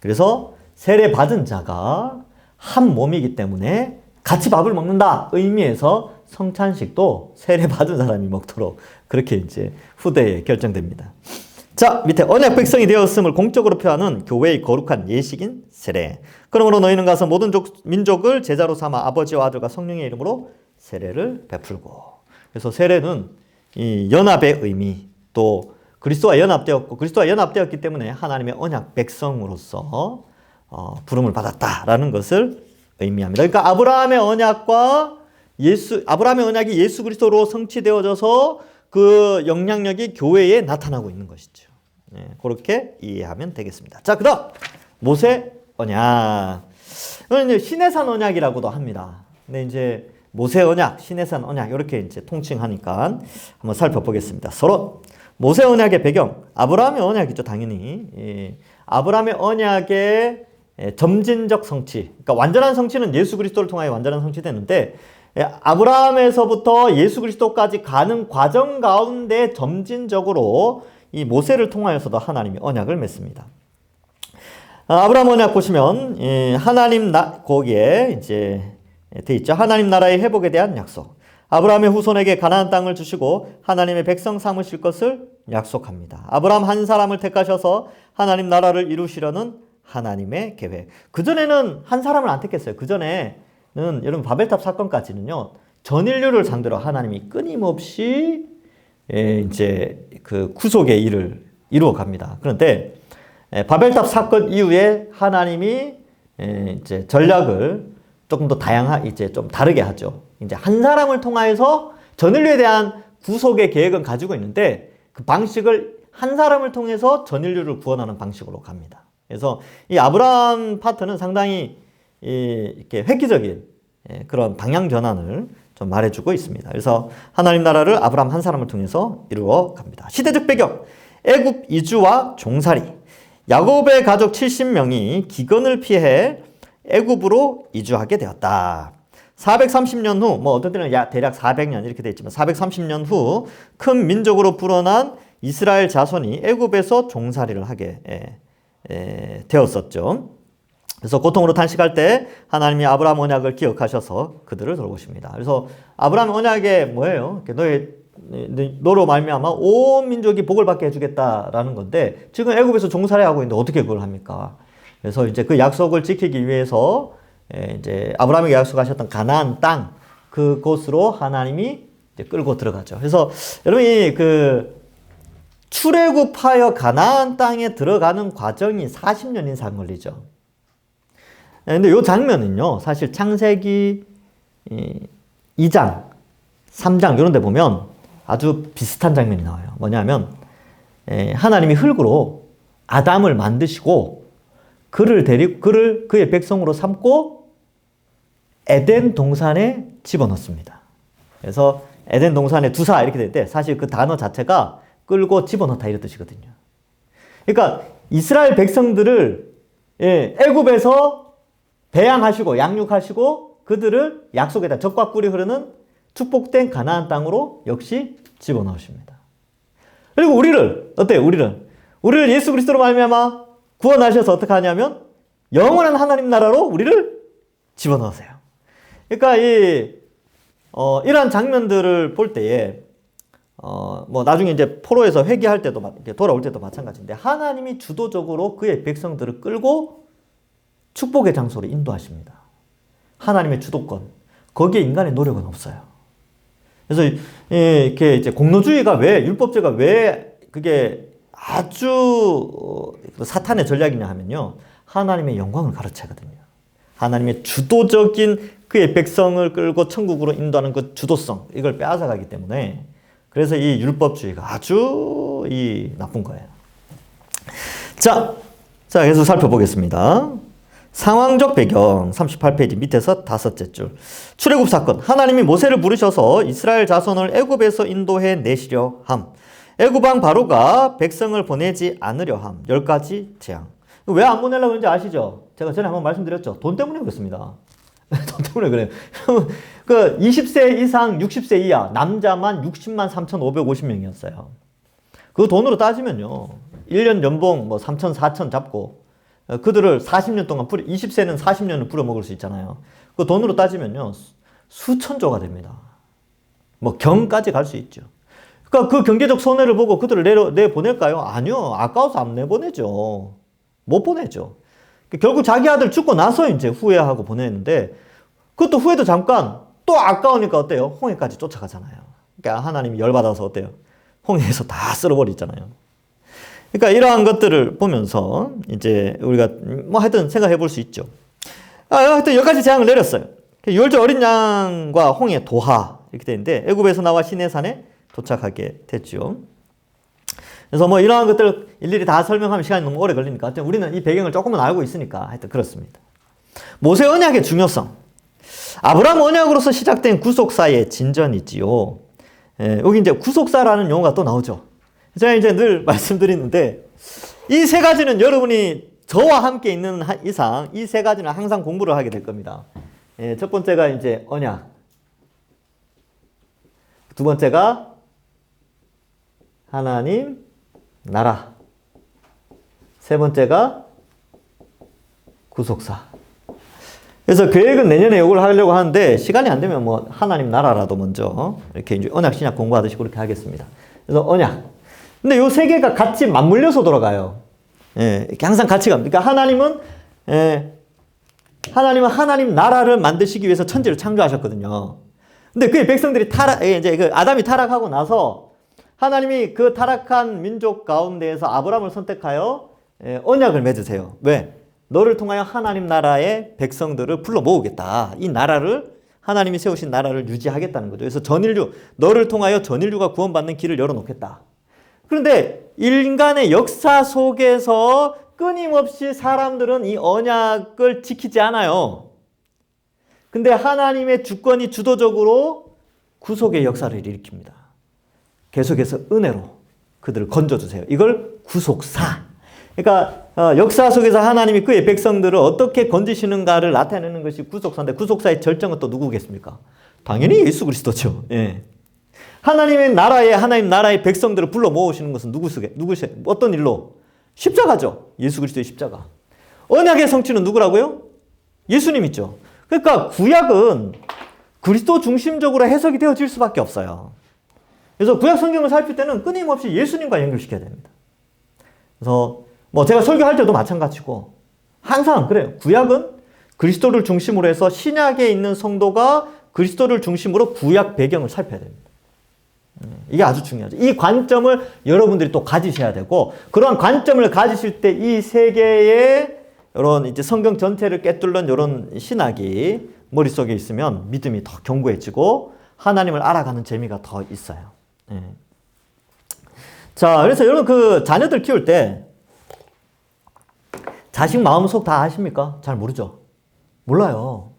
그래서 세례 받은 자가 한 몸이기 때문에 같이 밥을 먹는다 의미에서 성찬식도 세례 받은 사람이 먹도록 그렇게 이제 후대에 결정됩니다. 자, 밑에 언약 백성이 되었음을 공적으로 표하는 교회의 거룩한 예식인 세례. 그러므로 너희는 가서 모든 민족을 제자로 삼아 아버지와 아들과 성령의 이름으로 세례를 베풀고. 그래서 세례는 이 연합의 의미, 또 그리스도와 연합되었고 그리스도와 연합되었기 때문에 하나님의 언약 백성으로서 부름을 받았다라는 것을 의미합니다. 그러니까 아브라함의 언약이 예수 그리스도로 성취되어져서 그 영향력이 교회에 나타나고 있는 것이죠. 그렇게 이해하면 되겠습니다. 자, 그다음 모세 언약. 이건 이제 시내산 언약이라고도 합니다. 근데 이제 모세 언약, 시내산 언약 이렇게 이제 통칭하니까 한번 살펴보겠습니다. 서로 모세 언약의 배경, 아브라함의 언약이죠, 당연히. 아브라함의 언약의 점진적 성취. 그러니까 완전한 성취는 예수 그리스도를 통하여 완전한 성취되는데 아브라함에서부터 예수 그리스도까지 가는 과정 가운데 점진적으로 이 모세를 통하여서도 하나님이 언약을 맺습니다. 아브라함 언약 보시면 거기에 이제 돼 있죠. 하나님 나라의 회복에 대한 약속. 아브라함의 후손에게 가나안 땅을 주시고 하나님의 백성 삼으실 것을 약속합니다. 아브라함 한 사람을 택하셔서 하나님 나라를 이루시려는 하나님의 계획. 그전에는 한 사람을 안 택했어요. 그전에는 여러분 바벨탑 사건까지는요. 전 인류를 상대로 하나님이 끊임없이 이제 그 구속의 일을 이루어 갑니다. 그런데 바벨탑 사건 이후에 하나님이 이제 전략을 조금 더 이제 좀 다르게 하죠. 이제 한 사람을 통하여서 전 인류에 대한 구속의 계획은 가지고 있는데 그 방식을 한 사람을 통해서 전 인류를 구원하는 방식으로 갑니다. 그래서 이 아브라함 파트는 상당히 이렇게 획기적인 그런 방향 전환을 좀 말해주고 있습니다. 그래서 하나님 나라를 아브라함 한 사람을 통해서 이루어 갑니다. 시대적 배경, 애굽 이주와 종살이. 야곱의 가족 70명이 기근을 피해 애굽으로 이주하게 되었다. 430년 후, 어떤 때는 대략 400년 이렇게 되어 있지만 430년 후 큰 민족으로 불어난 이스라엘 자손이 애굽에서 종살이를 하게 되었었죠. 그래서 고통으로 탄식할 때 하나님이 아브라함 언약을 기억하셔서 그들을 돌보십니다. 그래서 아브라함 언약에 뭐예요? 너로 말미암아 온 민족이 복을 받게 해주겠다라는 건데 지금 애굽에서 종살이하고 있는데 어떻게 그걸 합니까? 그래서 이제 그 약속을 지키기 위해서 이제 아브라함에게 약속하셨던 가나안 땅 그곳으로 하나님이 이제 끌고 들어가죠. 그래서 여러분이 그 출애굽하여 가나안 땅에 들어가는 과정이 40년 이상 걸리죠. 근데 이 장면은요, 사실 창세기 2장, 3장 이런 데 보면 아주 비슷한 장면이 나와요. 뭐냐면 하나님이 흙으로 아담을 만드시고 그의 백성으로 삼고 에덴 동산에 집어넣습니다. 그래서 에덴 동산에 두사 이렇게 될 때 사실 그 단어 자체가 끌고 집어넣다 이런 뜻이거든요. 그러니까 이스라엘 백성들을 애굽에서 배양하시고 양육하시고 그들을 약속에다 적과 꿀이 흐르는 축복된 가나안 땅으로 역시 집어넣으십니다. 그리고 우리를 어때요? 우리를 예수 그리스도로 말미암아 구원하셔서 어떻게 하냐면 영원한 하나님 나라로 우리를 집어넣으세요. 그러니까 이러한 장면들을 볼 때에 나중에 이제 포로에서 회개할 때도 돌아올 때도 마찬가지인데 하나님이 주도적으로 그의 백성들을 끌고 축복의 장소로 인도하십니다. 하나님의 주도권. 거기에 인간의 노력은 없어요. 그래서 이렇게 이제 공로주의가 율법제가 왜 그게 아주 사탄의 전략이냐 하면요. 하나님의 영광을 가로채거든요. 하나님의 주도적인 그의 백성을 끌고 천국으로 인도하는 그 주도성, 이걸 빼앗아가기 때문에 그래서 이 율법주의가 아주 나쁜 거예요. 자, 계속 살펴보겠습니다. 상황적 배경 38페이지 밑에서 다섯째 줄. 출애굽 사건. 하나님이 모세를 부르셔서 이스라엘 자손을 애굽에서 인도해 내시려 함. 애굽 왕 바로가 백성을 보내지 않으려 함. 10가지 재앙. 왜 안 보내려고 그런지 아시죠? 제가 전에 한번 말씀드렸죠. 돈 때문에 그렇습니다. 돈 때문에 그래요. 그 20세 이상 60세 이하 남자만 60만 3,550명이었어요. 그 돈으로 따지면요. 1년 연봉 뭐 3천, 4천 잡고 그들을 40년 동안 20세는 40년을 부려먹을 수 있잖아요. 그 돈으로 따지면요. 수천조가 됩니다. 뭐 경까지 갈 수 있죠. 그러니까 그 경제적 손해를 보고 그들을 내보낼까요? 아니요. 아까워서 안 내보내죠. 못 보내죠. 결국 자기 아들 죽고 나서 이제 후회하고 보내는데 그것도 후회도 잠깐 또 아까우니까 어때요? 홍해까지 쫓아가잖아요. 그러니까 하나님이 열받아서 어때요? 홍해에서 다 쓸어버리잖아요. 그러니까 이러한 것들을 보면서 이제 우리가 뭐 하여튼 생각해 볼 수 있죠. 하여튼 10가지 재앙을 내렸어요. 6월절 어린 양과 홍해 도하 이렇게 되는데 애굽에서 나와 시내산에 도착하게 됐죠. 그래서 뭐 이러한 것들을 일일이 다 설명하면 시간이 너무 오래 걸리니까 우리는 이 배경을 조금은 알고 있으니까 하여튼 그렇습니다. 모세 언약의 중요성. 아브라함 언약으로서 시작된 구속사의 진전이지요. 여기 이제 구속사라는 용어가 또 나오죠. 제가 이제 늘 말씀드리는데 이 세 가지는 여러분이 저와 함께 있는 이상 이 세 가지는 항상 공부를 하게 될 겁니다. 첫 번째가 이제 언약. 두 번째가 하나님, 나라. 세 번째가 구속사. 그래서 계획은 내년에 이걸 하려고 하는데 시간이 안 되면 뭐 하나님 나라라도 먼저 이렇게 이제 언약 신약 공부하듯이 그렇게 하겠습니다. 그래서 언약. 근데 요 세 개가 같이 맞물려서 돌아가요. 이렇게 항상 같이 갑니다. 그러니까 하나님은 하나님 나라를 만드시기 위해서 천지를 창조하셨거든요. 근데 그의 백성들이 이제 그 아담이 타락하고 나서 하나님이 그 타락한 민족 가운데에서 아브라함을 선택하여 언약을 맺으세요. 왜? 너를 통하여 하나님 나라의 백성들을 불러 모으겠다. 이 나라를 하나님이 세우신 나라를 유지하겠다는 거죠. 그래서 너를 통하여 전인류가 구원받는 길을 열어놓겠다. 그런데 인간의 역사 속에서 끊임없이 사람들은 이 언약을 지키지 않아요. 근데 하나님의 주권이 주도적으로 구속의 역사를 일으킵니다. 계속해서 은혜로 그들을 건져주세요. 이걸 구속사. 그러니까 역사 속에서 하나님이 그의 백성들을 어떻게 건지시는가를 나타내는 것이 구속사인데 구속사의 절정은 또 누구겠습니까? 당연히 예수 그리스도죠. 예. 하나님 나라의 백성들을 불러 모으시는 것은 어떤 일로? 십자가죠. 예수 그리스도의 십자가. 언약의 성취는 누구라고요? 예수님 있죠. 그러니까 구약은 그리스도 중심적으로 해석이 되어질 수밖에 없어요. 그래서 구약 성경을 살필 때는 끊임없이 예수님과 연결시켜야 됩니다. 그래서 뭐 제가 설교할 때도 마찬가지고 항상 그래요. 구약은 그리스도를 중심으로 해서 신약에 있는 성도가 그리스도를 중심으로 구약 배경을 살펴야 됩니다. 이게 아주 중요하죠. 이 관점을 여러분들이 또 가지셔야 되고 그러한 관점을 가지실 때 이 세계의 이런 이제 성경 전체를 꿰뚫는 이런 신학이 머릿속에 있으면 믿음이 더 견고해지고 하나님을 알아가는 재미가 더 있어요. 자, 그래서 여러분 그 자녀들 키울 때 자식 마음속 다 아십니까? 잘 모르죠. 몰라요.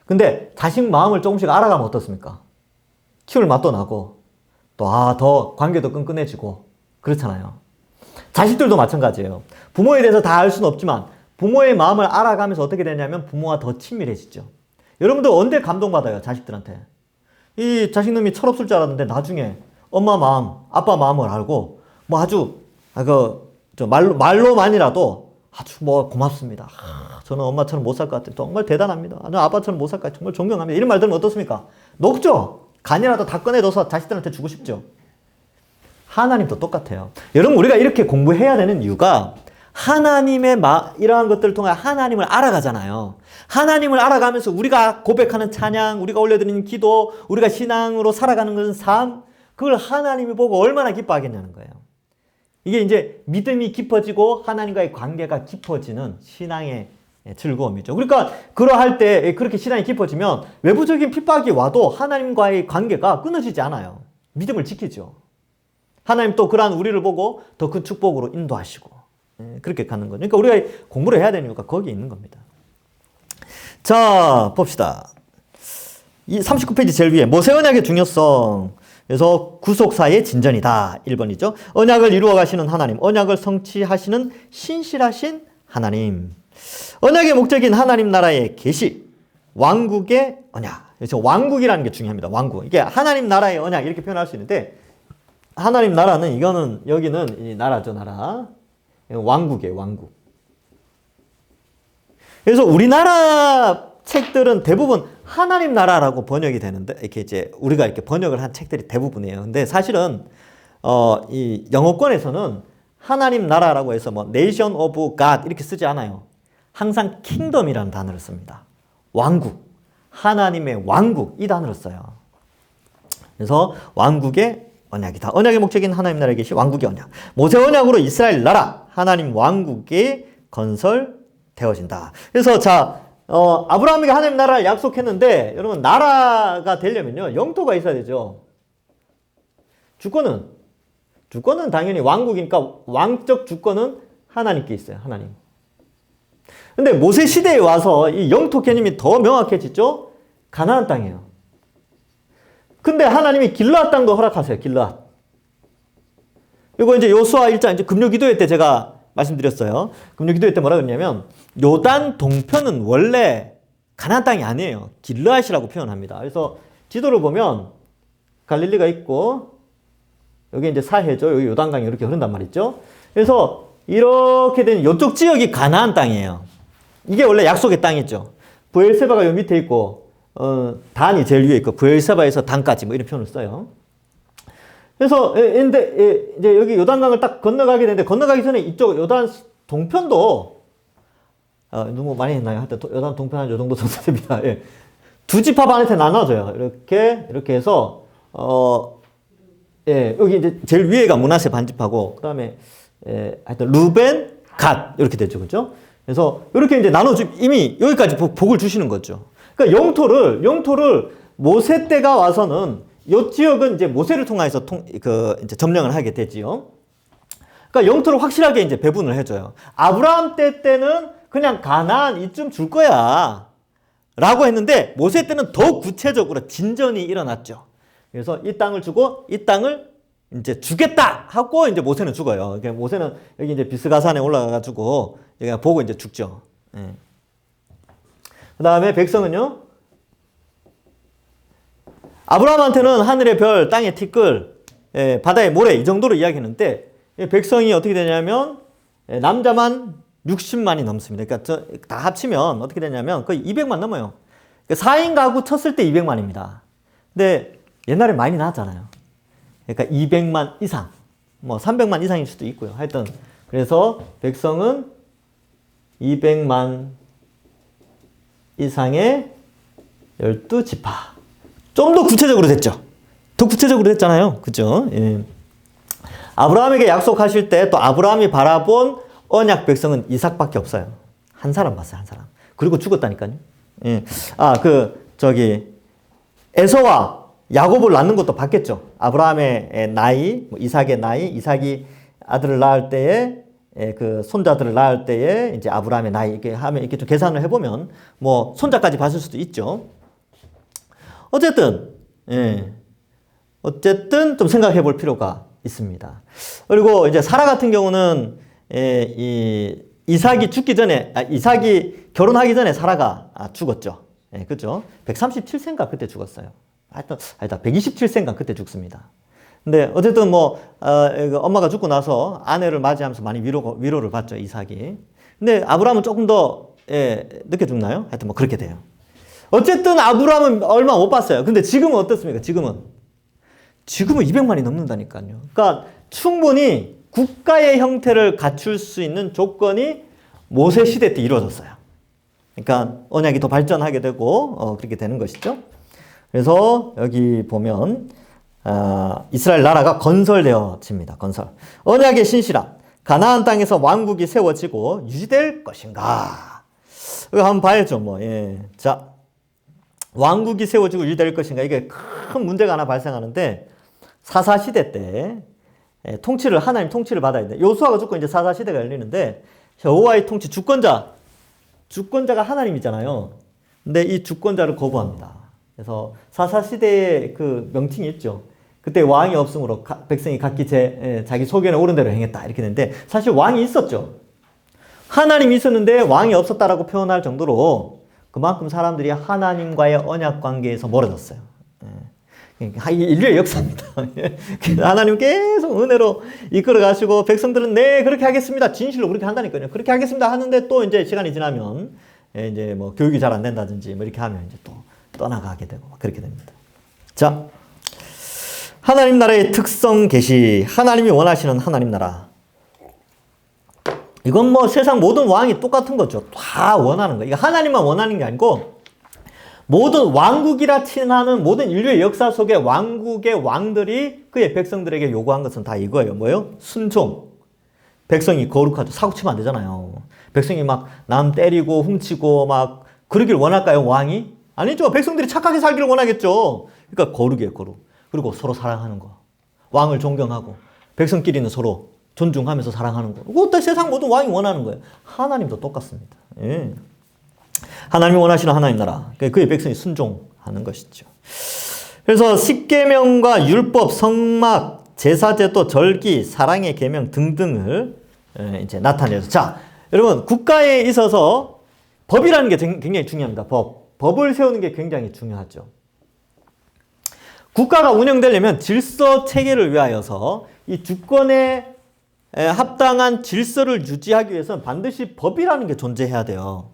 근데 자식 마음을 조금씩 알아가면 어떻습니까? 키울 맛도 나고 또 더 관계도 끈끈해지고 그렇잖아요. 자식들도 마찬가지예요. 부모에 대해서 다 알 수는 없지만 부모의 마음을 알아가면서 어떻게 되냐면 부모와 더 친밀해지죠. 여러분들 언제 감동받아요? 자식들한테. 이 자식놈이 철없을 줄 알았는데 나중에 엄마 마음, 아빠 마음을 알고 뭐 아주 말로만이라도 아주 뭐 고맙습니다. 저는 엄마처럼 못 살 것 같아요. 정말 대단합니다. 저는 아빠처럼 못 살 것 같아요. 정말 존경합니다. 이런 말 들으면 어떻습니까? 녹죠? 간이라도 다 꺼내둬서 자식들한테 주고 싶죠. 하나님도 똑같아요. 여러분 우리가 이렇게 공부해야 되는 이유가 하나님의 이러한 것들을 통해 하나님을 알아가잖아요. 하나님을 알아가면서 우리가 고백하는 찬양, 우리가 올려드리는 기도, 우리가 신앙으로 살아가는 것은 삶, 그걸 하나님이 보고 얼마나 기뻐하겠냐는 거예요. 이게 이제 믿음이 깊어지고 하나님과의 관계가 깊어지는 신앙의 즐거움이죠. 그러니까 그러할 때 그렇게 신앙이 깊어지면 외부적인 핍박이 와도 하나님과의 관계가 끊어지지 않아요. 믿음을 지키죠. 하나님 또 그러한 우리를 보고 더 큰 축복으로 인도하시고 그렇게 가는 거죠. 그러니까 우리가 공부를 해야 되는 이유가 거기에 있는 겁니다. 자, 봅시다. 이 39페이지 제일 위에 모세 언약의 중요성. 그래서 구속사의 진전이다. 1번이죠. 언약을 이루어 가시는 하나님, 언약을 성취하시는 신실하신 하나님. 언약의 목적인 하나님 나라의 계시, 왕국의 언약. 그래서 왕국이라는 게 중요합니다. 왕국. 이게 하나님 나라의 언약 이렇게 표현할 수 있는데 하나님 나라는 이거는 여기는 이 나라죠, 나라. 왕국이에요, 왕국. 그래서 우리나라 책들은 대부분 하나님 나라라고 번역이 되는데 이렇게 이제 우리가 이렇게 번역을 한 책들이 대부분이에요. 근데 사실은 이 영어권에서는 하나님 나라라고 해서 뭐 Nation of God 이렇게 쓰지 않아요. 항상 킹덤이라는 단어를 씁니다. 왕국, 하나님의 왕국 이 단어를 써요. 그래서 왕국의 언약이다. 언약의 목적인 하나님 나라에 계시 왕국의 언약. 모세 언약으로 이스라엘 나라, 하나님 왕국이 건설되어진다. 그래서 자, 아브라함에게 하나님 나라를 약속했는데 여러분 나라가 되려면요 영토가 있어야 되죠. 주권은 당연히 왕국이니까 왕적 주권은 하나님께 있어요. 하나님. 근데 모세 시대에 와서 이 영토 개념이 더 명확해지죠. 가나안 땅이에요. 근데 하나님이 길르앗 땅도 허락하세요. 길르앗. 이거 이제 요수아 1장 이제 금요기도회 때 제가 말씀드렸어요. 금요기도회 때 뭐라 그랬냐면 요단 동편은 원래 가나안 땅이 아니에요. 길르앗이라고 표현합니다. 그래서 지도를 보면 갈릴리가 있고 여기 이제 사해죠. 여기 요단강이 이렇게 흐른단 말이죠. 그래서 이렇게 된 이쪽 지역이 가나안 땅이에요. 이게 원래 약속의 땅이죠. 브엘세바가 여기 밑에 있고 단이 제일 위에 있고 브엘세바에서 단까지 뭐 이런 표현을 써요. 그래서 근데 이제 여기 요단강을 딱 건너가게 되는데 건너가기 전에 이쪽 요단 동편도 너무 많이 했나요? 하여튼 요단 동편 한 요 정도 됩니다. 예. 두 지파 반에서 나눠져요. 이렇게 해서 여기 이제 제일 위에가 므낫세 반지파고 그다음에 하여튼 루벤, 갓 이렇게 되죠, 그렇죠? 그래서 이렇게 이제 이미 여기까지 복을 주시는 거죠. 그러니까 영토를 모세 때가 와서는 이 지역은 이제 모세를 통해서 이제 점령을 하게 되지요. 그러니까 영토를 확실하게 이제 배분을 해줘요. 아브라함 때는 그냥 가나안 이쯤 줄 거야 라고 했는데 모세 때는 더 구체적으로 진전이 일어났죠. 그래서 이 땅을 주고 이 땅을 이제 주겠다 하고 이제 모세는 죽어요. 그러니까 모세는 여기 이제 비스가산에 올라가가지고 여기 보고 이제 죽죠. 예. 그 다음에 백성은요. 아브라함한테는 하늘의 별, 땅의 티끌, 바다의 모래 이 정도로 이야기했는데 백성이 어떻게 되냐면 남자만 60만이 넘습니다. 그러니까 다 합치면 어떻게 되냐면 거의 200만 넘어요. 그러니까 4인 가구 쳤을 때 200만입니다. 근데 옛날에 많이 나왔잖아요. 그러니까 200만 이상, 뭐 300만 이상일 수도 있고요. 하여튼 그래서 백성은 200만 이상의 12지파. 좀 더 구체적으로 됐죠. 더 구체적으로 됐잖아요. 그죠? 예. 아브라함에게 약속하실 때 또 아브라함이 바라본 언약 백성은 이삭밖에 없어요. 한 사람 봤어요, 한 사람. 그리고 죽었다니까요. 예. 에서와 야곱을 낳는 것도 봤겠죠. 아브라함의 나이, 이삭의 나이, 이삭이 아들을 낳을 때에 그 손자들을 낳을 때에 이제 아브라함의 나이 이렇게 하면 이렇게 좀 계산을 해보면 뭐 손자까지 봤을 수도 있죠. 어쨌든 좀 생각해 볼 필요가 있습니다. 그리고 이제 사라 같은 경우는 이삭이 결혼하기 전에 사라가 죽었죠. 그죠? 137세인가 그때 죽었어요. 하여튼 127세인가 그때 죽습니다. 근데 어쨌든 엄마가 죽고 나서 아내를 맞이하면서 많이 위로를 받죠, 이삭이. 근데 아브라함은 조금 더 늦게 죽나요? 하여튼 뭐 그렇게 돼요. 어쨌든 아브라함은 얼마 못 봤어요. 근데 지금은 어떻습니까? 지금은 200만이 넘는다니까요. 그러니까 충분히 국가의 형태를 갖출 수 있는 조건이 모세 시대 때 이루어졌어요. 그러니까 언약이 더 발전하게 되고 그렇게 되는 것이죠. 그래서 여기 보면 이스라엘 나라가 건설되어집니다. 건설. 언약의 신실함. 가나안 땅에서 왕국이 세워지고 유지될 것인가. 이거 한번 봐야죠. 자, 왕국이 세워지고 유지될 것인가. 이게 큰 문제가 하나 발생하는데 사사시대 때 하나님 통치를 받아야 돼. 요수아가 죽고 이제 사사시대가 열리는데 여호와의 통치 주권자가 하나님이잖아요. 근데 이 주권자를 거부합니다. 그래서 사사시대의 그 명칭이 있죠. 그때 왕이 없으므로 백성이 각기 자기 소견에 옳은 대로 행했다 이렇게 되는데 사실 왕이 있었죠. 하나님이 있었는데 왕이 없었다라고 표현할 정도로 그만큼 사람들이 하나님과의 언약 관계에서 멀어졌어요. 인류의 역사입니다. 하나님 계속 은혜로 이끌어 가시고 백성들은 네 그렇게 하겠습니다. 진실로 그렇게 한다니까요. 그렇게 하겠습니다 하는데 또 이제 시간이 지나면 이제 뭐 교육이 잘 안 된다든지 뭐 이렇게 하면 이제 또 떠나가게 되고 그렇게 됩니다. 자, 하나님 나라의 특성 계시, 하나님이 원하시는 하나님 나라. 이건 뭐 세상 모든 왕이 똑같은 거죠. 다 원하는 거. 이거 하나님만 원하는 게 아니고 모든 왕국이라 칭하는 모든 인류의 역사 속에 왕국의 왕들이 그의 백성들에게 요구한 것은 다 이거예요. 뭐예요? 순종. 백성이 거룩하죠. 사고 치면 안 되잖아요. 백성이 막 남 때리고 훔치고 막 그러길 원할까요? 왕이? 아니죠. 백성들이 착하게 살기를 원하겠죠. 그러니까 거룩이에요. 거룩. 그리고 서로 사랑하는 거. 왕을 존경하고 백성끼리는 서로 존중하면서 사랑하는 거. 그것도 세상 모든 왕이 원하는 거예요. 하나님도 똑같습니다. 예. 하나님이 원하시는 하나님 나라. 그의 백성이 순종하는 것이죠. 그래서 십계명과 율법, 성막, 제사제도, 절기, 사랑의 계명 등등을 이제 나타내서 자, 여러분 국가에 있어서 법이라는 게 굉장히 중요합니다. 법을 세우는 게 굉장히 중요하죠. 국가가 운영되려면 질서 체계를 위하여서 이 주권에 합당한 질서를 유지하기 위해서는 반드시 법이라는 게 존재해야 돼요.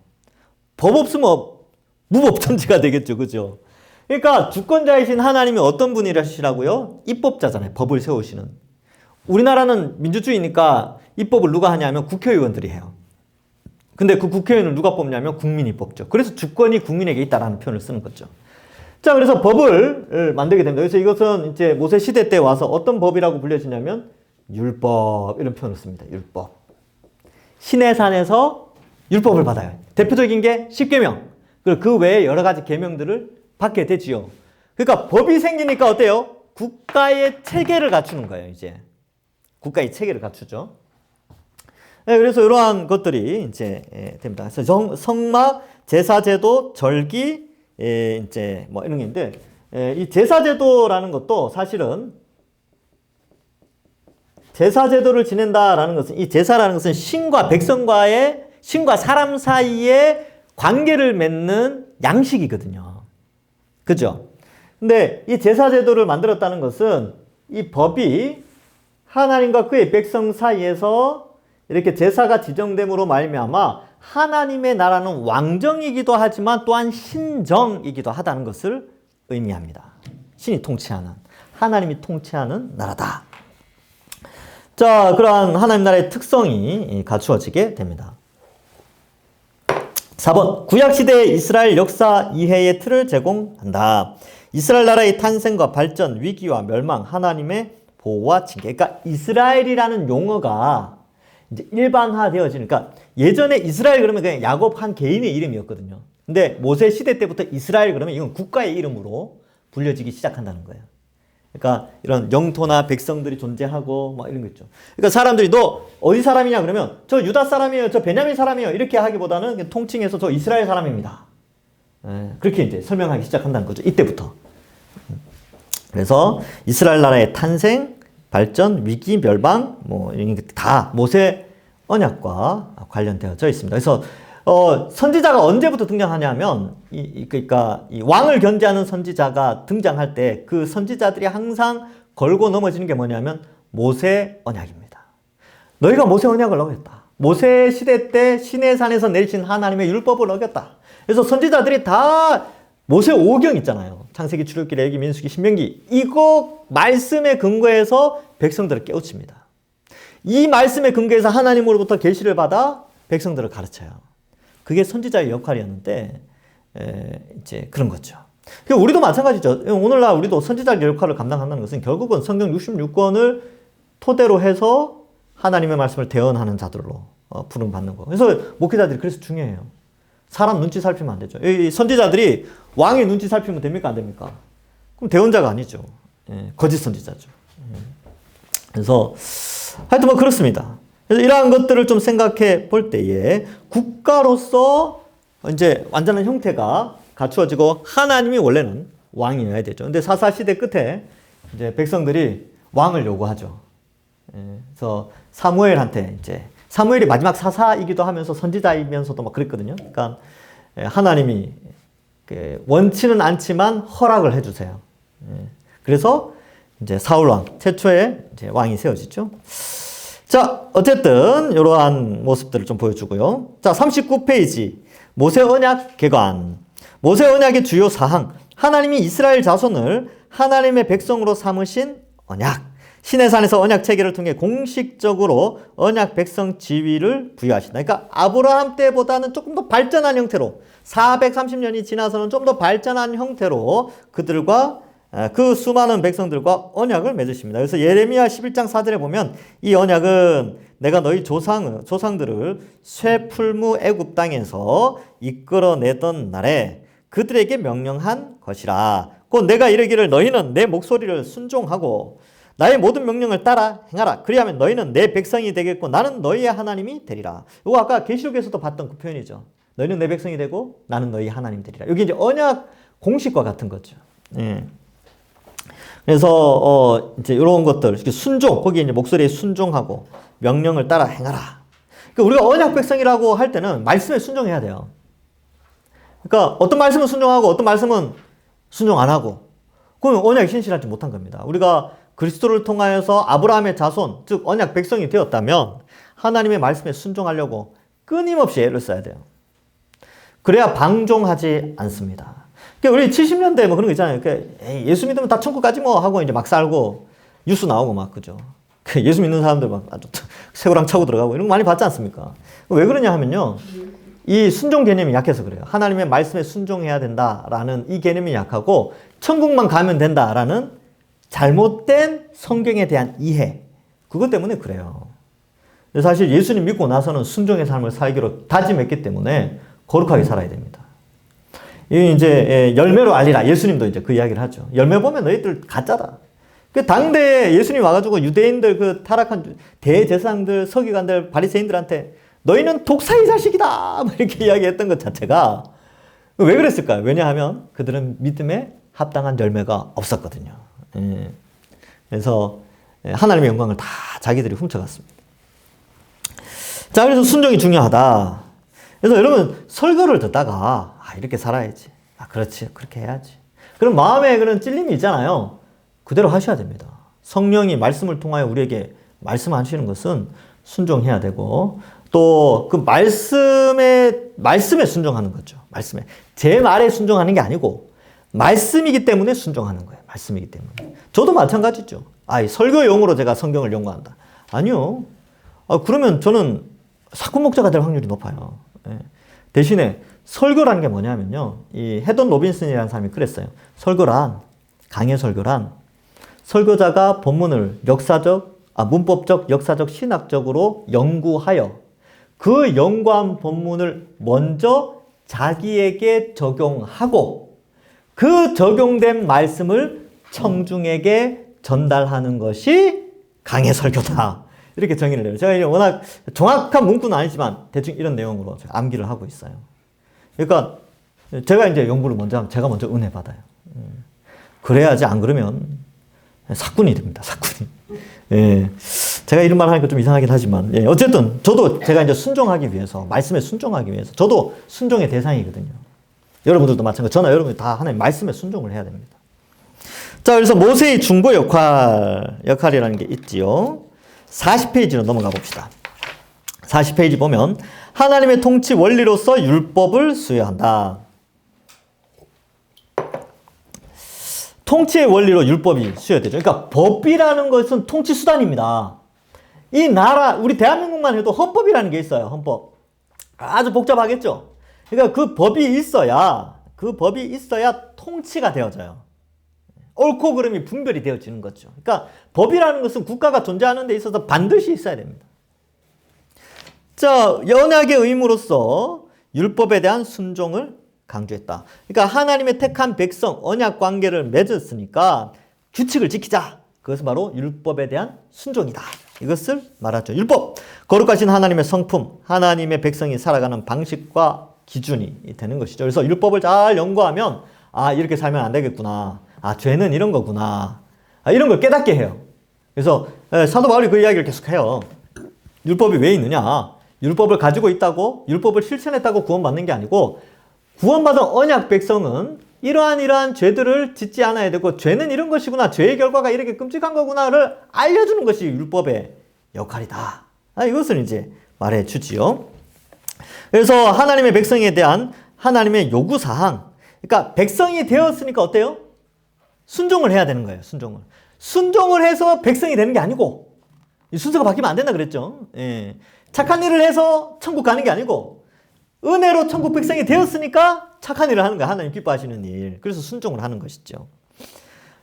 법 없으면 무법천지가 되겠죠. 그죠? 그러니까 주권자이신 하나님이 어떤 분이시라고요? 입법자잖아요. 법을 세우시는. 우리나라는 민주주의니까 입법을 누가 하냐면 국회의원들이 해요. 근데 그 국회의원을 누가 뽑냐면 국민이 뽑죠. 그래서 주권이 국민에게 있다라는 표현을 쓰는 거죠. 자, 그래서 법을 만들게 됩니다. 그래서 이것은 이제 모세 시대 때 와서 어떤 법이라고 불려지냐면 율법 이런 표현을 씁니다. 율법. 시내산에서 율법을 받아요. 대표적인 게 십계명. 그리고 그 외에 여러 가지 계명들을 받게 되지요. 그러니까 법이 생기니까 어때요? 국가의 체계를 갖추는 거예요. 이제 국가의 체계를 갖추죠. 네, 그래서 이러한 것들이 이제 됩니다. 그래서 성막, 제사제도, 절기, 이제 뭐 이런 게 있는데 이 제사제도라는 것도 사실은 제사제도를 지낸다라는 것은 이 제사라는 것은 신과 사람 사이의 관계를 맺는 양식이거든요. 그죠? 근데 이 제사제도를 만들었다는 것은 이 법이 하나님과 그의 백성 사이에서 이렇게 제사가 지정됨으로 말미암아 하나님의 나라는 왕정이기도 하지만 또한 신정이기도 하다는 것을 의미합니다. 신이 통치하는, 하나님이 통치하는 나라다. 자, 그러한 하나님 나라의 특성이 갖추어지게 됩니다. 4번, 구약시대의 이스라엘 역사 이해의 틀을 제공한다. 이스라엘 나라의 탄생과 발전, 위기와 멸망, 하나님의 보호와 징계. 그러니까 이스라엘이라는 용어가 이제 일반화되어지니까 예전에 이스라엘 그러면 그냥 야곱 한 개인의 이름이었거든요. 근데 모세 시대 때부터 이스라엘 그러면 이건 국가의 이름으로 불려지기 시작한다는 거예요. 그러니까 이런 영토나 백성들이 존재하고 막 이런 거 있죠. 그러니까 사람들이 너 어디 사람이냐 그러면 저 유다 사람이에요, 저 베냐민 사람이에요 이렇게 하기보다는 통칭해서 저 이스라엘 사람입니다. 그렇게 이제 설명하기 시작한다는 거죠. 이때부터. 그래서 이스라엘 나라의 탄생, 발전, 위기, 멸망 뭐 이런 게 다 모세 언약과 관련되어져 있습니다. 그래서 선지자가 언제부터 등장하냐면 그러니까 이 왕을 견제하는 선지자가 등장할 때 그 선지자들이 항상 걸고 넘어지는 게 뭐냐면 모세 언약입니다. 너희가 모세 언약을 어겼다. 모세 시대 때 시내산에서 내리신 하나님의 율법을 어겼다. 그래서 선지자들이 다 모세 5경 있잖아요. 창세기, 출애굽기, 레위기, 민수기, 신명기. 이거 말씀에 근거해서 백성들을 깨우칩니다. 이 말씀에 근거해서 하나님으로부터 계시를 받아 백성들을 가르쳐요. 그게 선지자의 역할이었는데 이제 그런 거죠. 우리도 마찬가지죠. 오늘날 우리도 선지자의 역할을 감당한다는 것은 결국은 성경 66권을 토대로 해서 하나님의 말씀을 대언하는 자들로 부름받는 거. 그래서 목회자들이 그래서 중요해요. 사람 눈치 살피면 안 되죠. 이 선지자들이 왕의 눈치 살피면 됩니까? 안 됩니까? 그럼 대언자가 아니죠. 거짓 선지자죠. 그래서 하여튼 뭐 그렇습니다. 그래서 이러한 것들을 좀 생각해 볼 때에 국가로서 이제 완전한 형태가 갖추어지고 하나님이 원래는 왕이어야 되죠. 근데 사사시대 끝에 이제 백성들이 왕을 요구하죠. 그래서 사무엘한테 이제 사무엘이 마지막 사사이기도 하면서 선지자이면서도 막 그랬거든요. 그러니까 하나님이 원치는 않지만 허락을 해주세요. 그래서 이제 사울 왕 최초의 이제 왕이 세워지죠. 자, 어쨌든 이러한 모습들을 좀 보여주고요. 자, 39페이지 모세 언약 개관. 모세 언약의 주요 사항. 하나님이 이스라엘 자손을 하나님의 백성으로 삼으신 언약. 시내산에서 언약 체계를 통해 공식적으로 언약 백성 지위를 부여하신다. 그러니까 아브라함 때보다는 조금 더 발전한 형태로 430년이 지나서는 좀 더 발전한 형태로 그들과 그 수많은 백성들과 언약을 맺으십니다. 그래서 예레미야 11장 4절에 보면 이 언약은 내가 너희 조상들을 쇠풀무 애굽 땅에서 이끌어내던 날에 그들에게 명령한 것이라. 곧 내가 이르기를 너희는 내 목소리를 순종하고 나의 모든 명령을 따라 행하라. 그리하면 너희는 내 백성이 되겠고 나는 너희의 하나님이 되리라. 이거 아까 계시록에서도 봤던 그 표현이죠. 너희는 내 백성이 되고 나는 너희 하나님 되리라. 여기 이제 언약 공식과 같은 거죠. 예. 그래서 이제 이런 것들 순종, 거기 이제 목소리에 순종하고 명령을 따라 행하라. 그러니까 우리가 언약 백성이라고 할 때는 말씀에 순종해야 돼요. 그러니까 어떤 말씀은 순종하고 어떤 말씀은 순종 안 하고, 그러면 언약이 신실하지 못한 겁니다. 우리가 그리스도를 통하여서 아브라함의 자손, 즉 언약 백성이 되었다면 하나님의 말씀에 순종하려고 끊임없이 애를 써야 돼요. 그래야 방종하지 않습니다. 그러니까 우리 70년대 뭐 그런 거 있잖아요. 그러니까 예수 믿으면 다 천국 가지 뭐 하고 이제 막 살고 뉴스 나오고 막 그죠. 예수 믿는 사람들 막 아주 새우랑 차고 들어가고 이런 거 많이 봤지 않습니까? 왜 그러냐 하면요, 이 순종 개념이 약해서 그래요. 하나님의 말씀에 순종해야 된다라는 이 개념이 약하고 천국만 가면 된다라는 잘못된 성경에 대한 이해, 그것 때문에 그래요. 사실 예수님 믿고 나서는 순종의 삶을 살기로 다짐했기 때문에 거룩하게 살아야 됩니다. 이 이제 열매로 알리라. 예수님도 이제 그 이야기를 하죠. 열매 보면 너희들 가짜다. 그 당대에 예수님 와가지고 유대인들 그 타락한 대제사장들, 서기관들, 바리새인들한테 너희는 독사의 자식이다 이렇게 이야기했던 것 자체가 왜 그랬을까요? 왜냐하면 그들은 믿음에 합당한 열매가 없었거든요. 그래서 하나님의 영광을 다 자기들이 훔쳐갔습니다. 자, 그래서 순종이 중요하다. 그래서 여러분 설교를 듣다가 이렇게 살아야지. 그렇지. 그렇게 해야지. 그럼 마음에 그런 찔림이 있잖아요. 그대로 하셔야 됩니다. 성령이 말씀을 통하여 우리에게 말씀하시는 것은 순종해야 되고, 또 그 말씀에 순종하는 거죠. 말씀에. 제 말에 순종하는 게 아니고 말씀이기 때문에 순종하는 거예요. 말씀이기 때문에. 저도 마찬가지죠. 설교용으로 제가 성경을 연구한다. 아니요. 그러면 저는 사건 목자가 될 확률이 높아요. 대신에 설교라는 게 뭐냐면요, 이 헤던 로빈슨이라는 사람이 그랬어요. 강해 설교란 설교자가 본문을 문법적, 역사적, 신학적으로 연구하여 그 연구한 본문을 먼저 자기에게 적용하고 그 적용된 말씀을 청중에게 전달하는 것이 강해 설교다. 이렇게 정의를 해요. 제가 워낙 정확한 문구는 아니지만 대충 이런 내용으로 암기를 하고 있어요. 그러니까 제가 이제 연구를 먼저 하면 제가 먼저 은혜 받아요. 그래야지, 안 그러면 사꾼이 됩니다. 사꾼이. 예. 제가 이런 말 하니까 좀 이상하긴 하지만, 예. 어쨌든 저도 제가 이제 순종하기 위해서, 말씀에 순종하기 위해서, 저도 순종의 대상이거든요. 여러분들도 마찬가지. 저나 여러분이 다 하나님 말씀에 순종을 해야 됩니다. 자, 그래서 모세의 중보 역할이라는 게 있지요. 40페이지로 넘어가 봅시다. 40페이지 보면 하나님의 통치 원리로서 율법을 수여한다. 통치의 원리로 율법이 수여되죠. 그러니까 법이라는 것은 통치 수단입니다. 이 나라, 우리 대한민국만 해도 헌법이라는 게 있어요. 헌법. 아주 복잡하겠죠. 그러니까 그 법이 있어야 통치가 되어져요. 옳고 그름이 분별이 되어지는 거죠. 그러니까 법이라는 것은 국가가 존재하는 데 있어서 반드시 있어야 됩니다. 자, 언약의 의무로서 율법에 대한 순종을 강조했다. 그러니까 하나님의 택한 백성, 언약 관계를 맺었으니까 규칙을 지키자. 그것은 바로 율법에 대한 순종이다. 이것을 말하죠. 율법, 거룩하신 하나님의 성품, 하나님의 백성이 살아가는 방식과 기준이 되는 것이죠. 그래서 율법을 잘 연구하면 아, 이렇게 살면 안 되겠구나. 아, 죄는 이런 거구나. 아, 이런 걸 깨닫게 해요. 그래서 사도 바울이 그 이야기를 계속해요. 율법이 왜 있느냐? 율법을 가지고 있다고, 율법을 실천했다고 구원받는 게 아니고, 구원받은 언약 백성은 이러한 죄들을 짓지 않아야 되고, 죄는 이런 것이구나, 죄의 결과가 이렇게 끔찍한 거구나를 알려주는 것이 율법의 역할이다. 아, 이것을 이제 말해 주지요. 그래서 하나님의 백성에 대한 하나님의 요구사항. 그러니까 백성이 되었으니까 어때요? 순종을 해야 되는 거예요, 순종을. 순종을 해서 백성이 되는 게 아니고, 순서가 바뀌면 안 된다 그랬죠. 예. 착한 일을 해서 천국 가는 게 아니고, 은혜로 천국 백성이 되었으니까 착한 일을 하는 거야. 하나님 기뻐하시는 일. 그래서 순종을 하는 것이죠.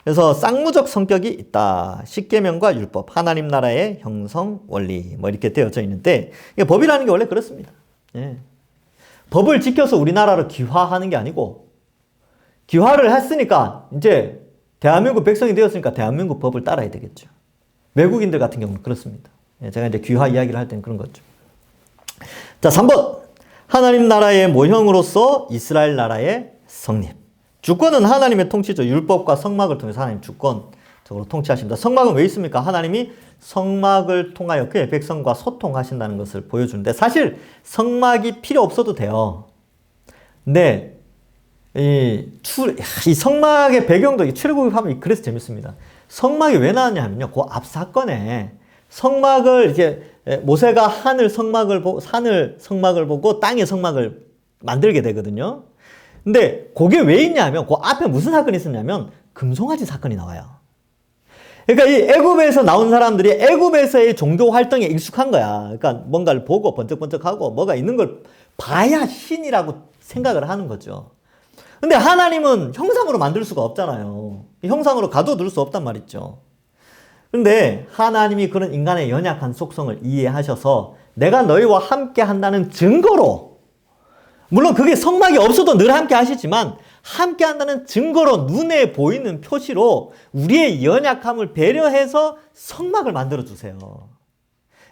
그래서 쌍무적 성격이 있다. 십계명과 율법, 하나님 나라의 형성 원리 뭐 이렇게 되어져 있는데, 법이라는 게 원래 그렇습니다. 예. 법을 지켜서 우리나라를 귀화하는 게 아니고, 귀화를 했으니까 이제 대한민국 백성이 되었으니까 대한민국 법을 따라야 되겠죠. 외국인들 같은 경우는 그렇습니다. 예, 제가 이제 귀화 이야기를 할 때는 그런 거죠. 자, 3번. 하나님 나라의 모형으로서 이스라엘 나라의 성립. 주권은 하나님의 통치죠. 율법과 성막을 통해서 하나님 주권적으로 통치하십니다. 성막은 왜 있습니까? 하나님이 성막을 통하여 그의 백성과 소통하신다는 것을 보여주는데, 사실 성막이 필요 없어도 돼요. 근데 이 성막의 배경도 출애굽을 하면 그래서 재밌습니다. 성막이 왜 나왔냐 하면요, 그 앞 사건에 성막을 이렇게 모세가 하늘 성막을 보고 땅의 성막을 만들게 되거든요. 근데 그게 왜 있냐면, 그 앞에 무슨 사건이 있었냐면 금송아지 사건이 나와요. 그러니까 이 애굽에서 나온 사람들이 애굽에서의 종교 활동에 익숙한 거야. 그러니까 뭔가를 보고 번쩍번쩍하고 뭐가 있는 걸 봐야 신이라고 생각을 하는 거죠. 근데 하나님은 형상으로 만들 수가 없잖아요. 형상으로 가둬둘 수 없단 말이죠. 근데 하나님이 그런 인간의 연약한 속성을 이해하셔서 내가 너희와 함께 한다는 증거로, 물론 그게 성막이 없어도 늘 함께 하시지만 함께 한다는 증거로, 눈에 보이는 표시로 우리의 연약함을 배려해서 성막을 만들어 주세요.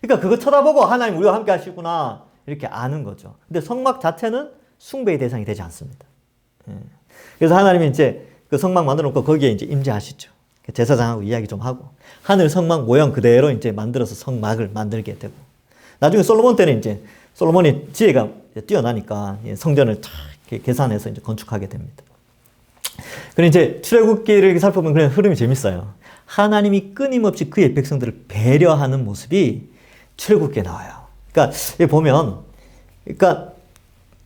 그러니까 그거 쳐다보고 하나님 우리와 함께 하시구나 이렇게 아는 거죠. 근데 성막 자체는 숭배의 대상이 되지 않습니다. 그래서 하나님이 이제 그 성막 만들어 놓고 거기에 이제 임재하시죠. 제사장하고 이야기 좀 하고 하늘 성막 모형 그대로 이제 만들어서 성막을 만들게 되고, 나중에 솔로몬 때는 이제 솔로몬이 지혜가 뛰어나니까 성전을 탁 계산해서 이제 건축하게 됩니다. 그리고 이제 출애굽기를 살펴보면 그냥 흐름이 재밌어요. 하나님이 끊임없이 그의 백성들을 배려하는 모습이 출애굽기에 나와요. 그러니까 보면, 그러니까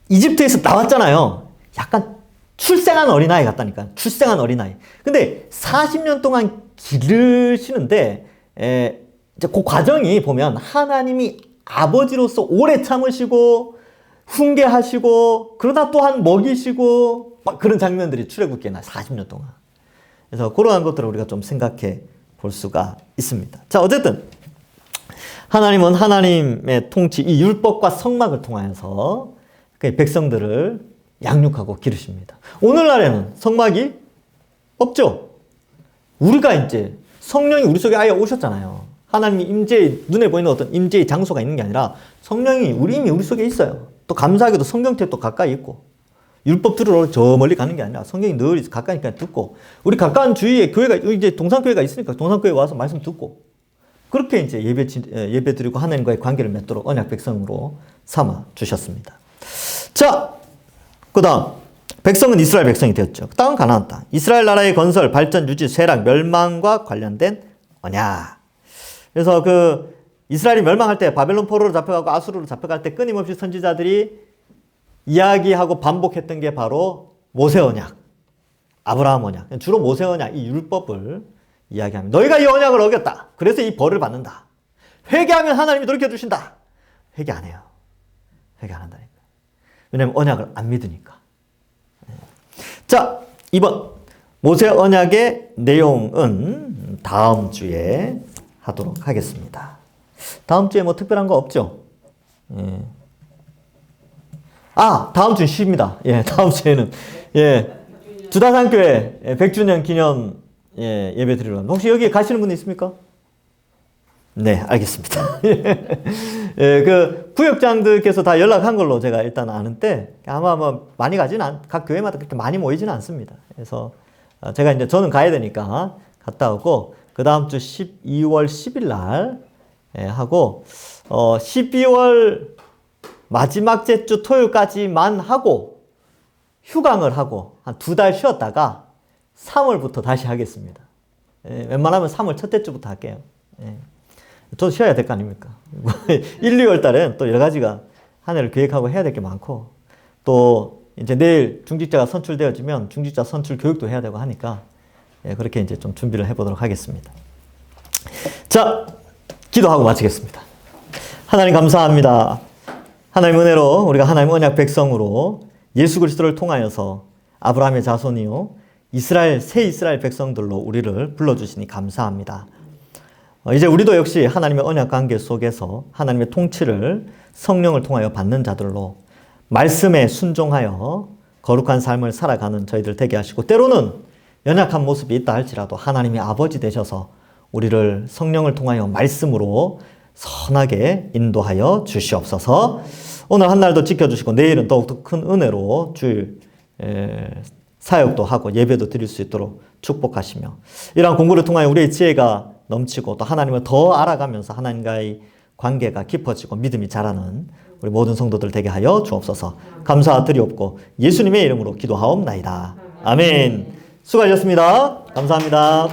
이집트에서 나왔잖아요. 약간 출생한 어린아이 같다니까. 출생한 어린아이. 근데 40년 동안 기르시는데, 이제 그 과정이 보면 하나님이 아버지로서 오래 참으시고, 훈계하시고, 그러다 또한 먹이시고, 막 그런 장면들이 출애굽기에 나와요. 40년 동안. 그래서 그러한 것들을 우리가 좀 생각해 볼 수가 있습니다. 자, 어쨌든, 하나님은 하나님의 통치, 이 율법과 성막을 통하여서 그 백성들을 양육하고 기르십니다. 오늘날에는 성막이 없죠. 우리가 이제 성령이 우리 속에 아예 오셨잖아요. 하나님이 임재, 눈에 보이는 어떤 임재의 장소가 있는 게 아니라 성령이 이미 우리 속에 있어요. 또 감사하게도 성경책도 가까이 있고, 율법 들으러 저 멀리 가는 게 아니라 성경이 늘 가까이니까 듣고, 우리 가까운 주위에 교회가, 이제 동산교회가 있으니까 동산교회 와서 말씀 듣고, 그렇게 이제 예배 드리고 하나님과의 관계를 맺도록 언약 백성으로 삼아 주셨습니다. 자, 그 다음, 백성은 이스라엘 백성이 되었죠. 그 다음은 가나안 땅. 이스라엘 나라의 건설, 발전, 유지, 쇠락, 멸망과 관련된 언약. 그래서 그 이스라엘이 멸망할 때, 바벨론 포로로 잡혀가고 아수르로 잡혀갈 때 끊임없이 선지자들이 이야기하고 반복했던 게 바로 모세 언약, 아브라함 언약. 주로 모세 언약, 이 율법을 이야기합니다. 너희가 이 언약을 어겼다. 그래서 이 벌을 받는다. 회개하면 하나님이 돌이켜주신다. 회개 안 해요. 회개 안 한다니까. 왜냐하면 언약을 안 믿으니까. 자, 2번. 모세 언약의 내용은 다음 주에 하도록 하겠습니다. 다음 주에 뭐 특별한 거 없죠? 예. 아, 다음 주는 쉽니다. 예, 다음 주에는, 예, 주다산교회 100주년 기념, 예, 예배 드리러. 혹시 여기 가시는 분 있습니까? 네, 알겠습니다. 예, 그 구역장들께서 다 연락한 걸로 제가 일단 아는데 아마 뭐 많이 각 교회마다 그렇게 많이 모이지는 않습니다. 그래서 제가 이제 저는 가야 되니까 갔다 오고 그 다음 주 12월 10일 날 하고 12월 마지막 주 토요일까지만 하고 휴강을 하고 한 2달 쉬었다가 3월부터 다시 하겠습니다. 웬만하면 3월 첫째 주부터 할게요. 저도 쉬어야 될 거 아닙니까? 1, 2월 달엔 또 여러 가지가 한 해를 계획하고 해야 될 게 많고 또 이제 내일 중직자가 선출되어지면 중직자 선출 교육도 해야 되고 하니까 그렇게 이제 좀 준비를 해보도록 하겠습니다. 자, 기도하고 마치겠습니다. 하나님 감사합니다. 하나님 은혜로 우리가 하나님 언약 백성으로 예수 그리스도를 통하여서 아브라함의 자손이요 새 이스라엘 백성들로 우리를 불러주시니 감사합니다. 이제 우리도 역시 하나님의 언약 관계 속에서 하나님의 통치를 성령을 통하여 받는 자들로 말씀에 순종하여 거룩한 삶을 살아가는 저희들 되게 하시고 때로는 연약한 모습이 있다 할지라도 하나님의 아버지 되셔서 우리를 성령을 통하여 말씀으로 선하게 인도하여 주시옵소서. 오늘 한 날도 지켜주시고 내일은 더욱더 큰 은혜로 주일 사역도 하고 예배도 드릴 수 있도록 축복하시며 이러한 공부를 통하여 우리의 지혜가 넘치고 또 하나님을 더 알아가면서 하나님과의 관계가 깊어지고 믿음이 자라는 우리 모든 성도들 되게 하여 주옵소서. 감사드리옵고 예수님의 이름으로 기도하옵나이다. 아멘. 수고하셨습니다. 감사합니다.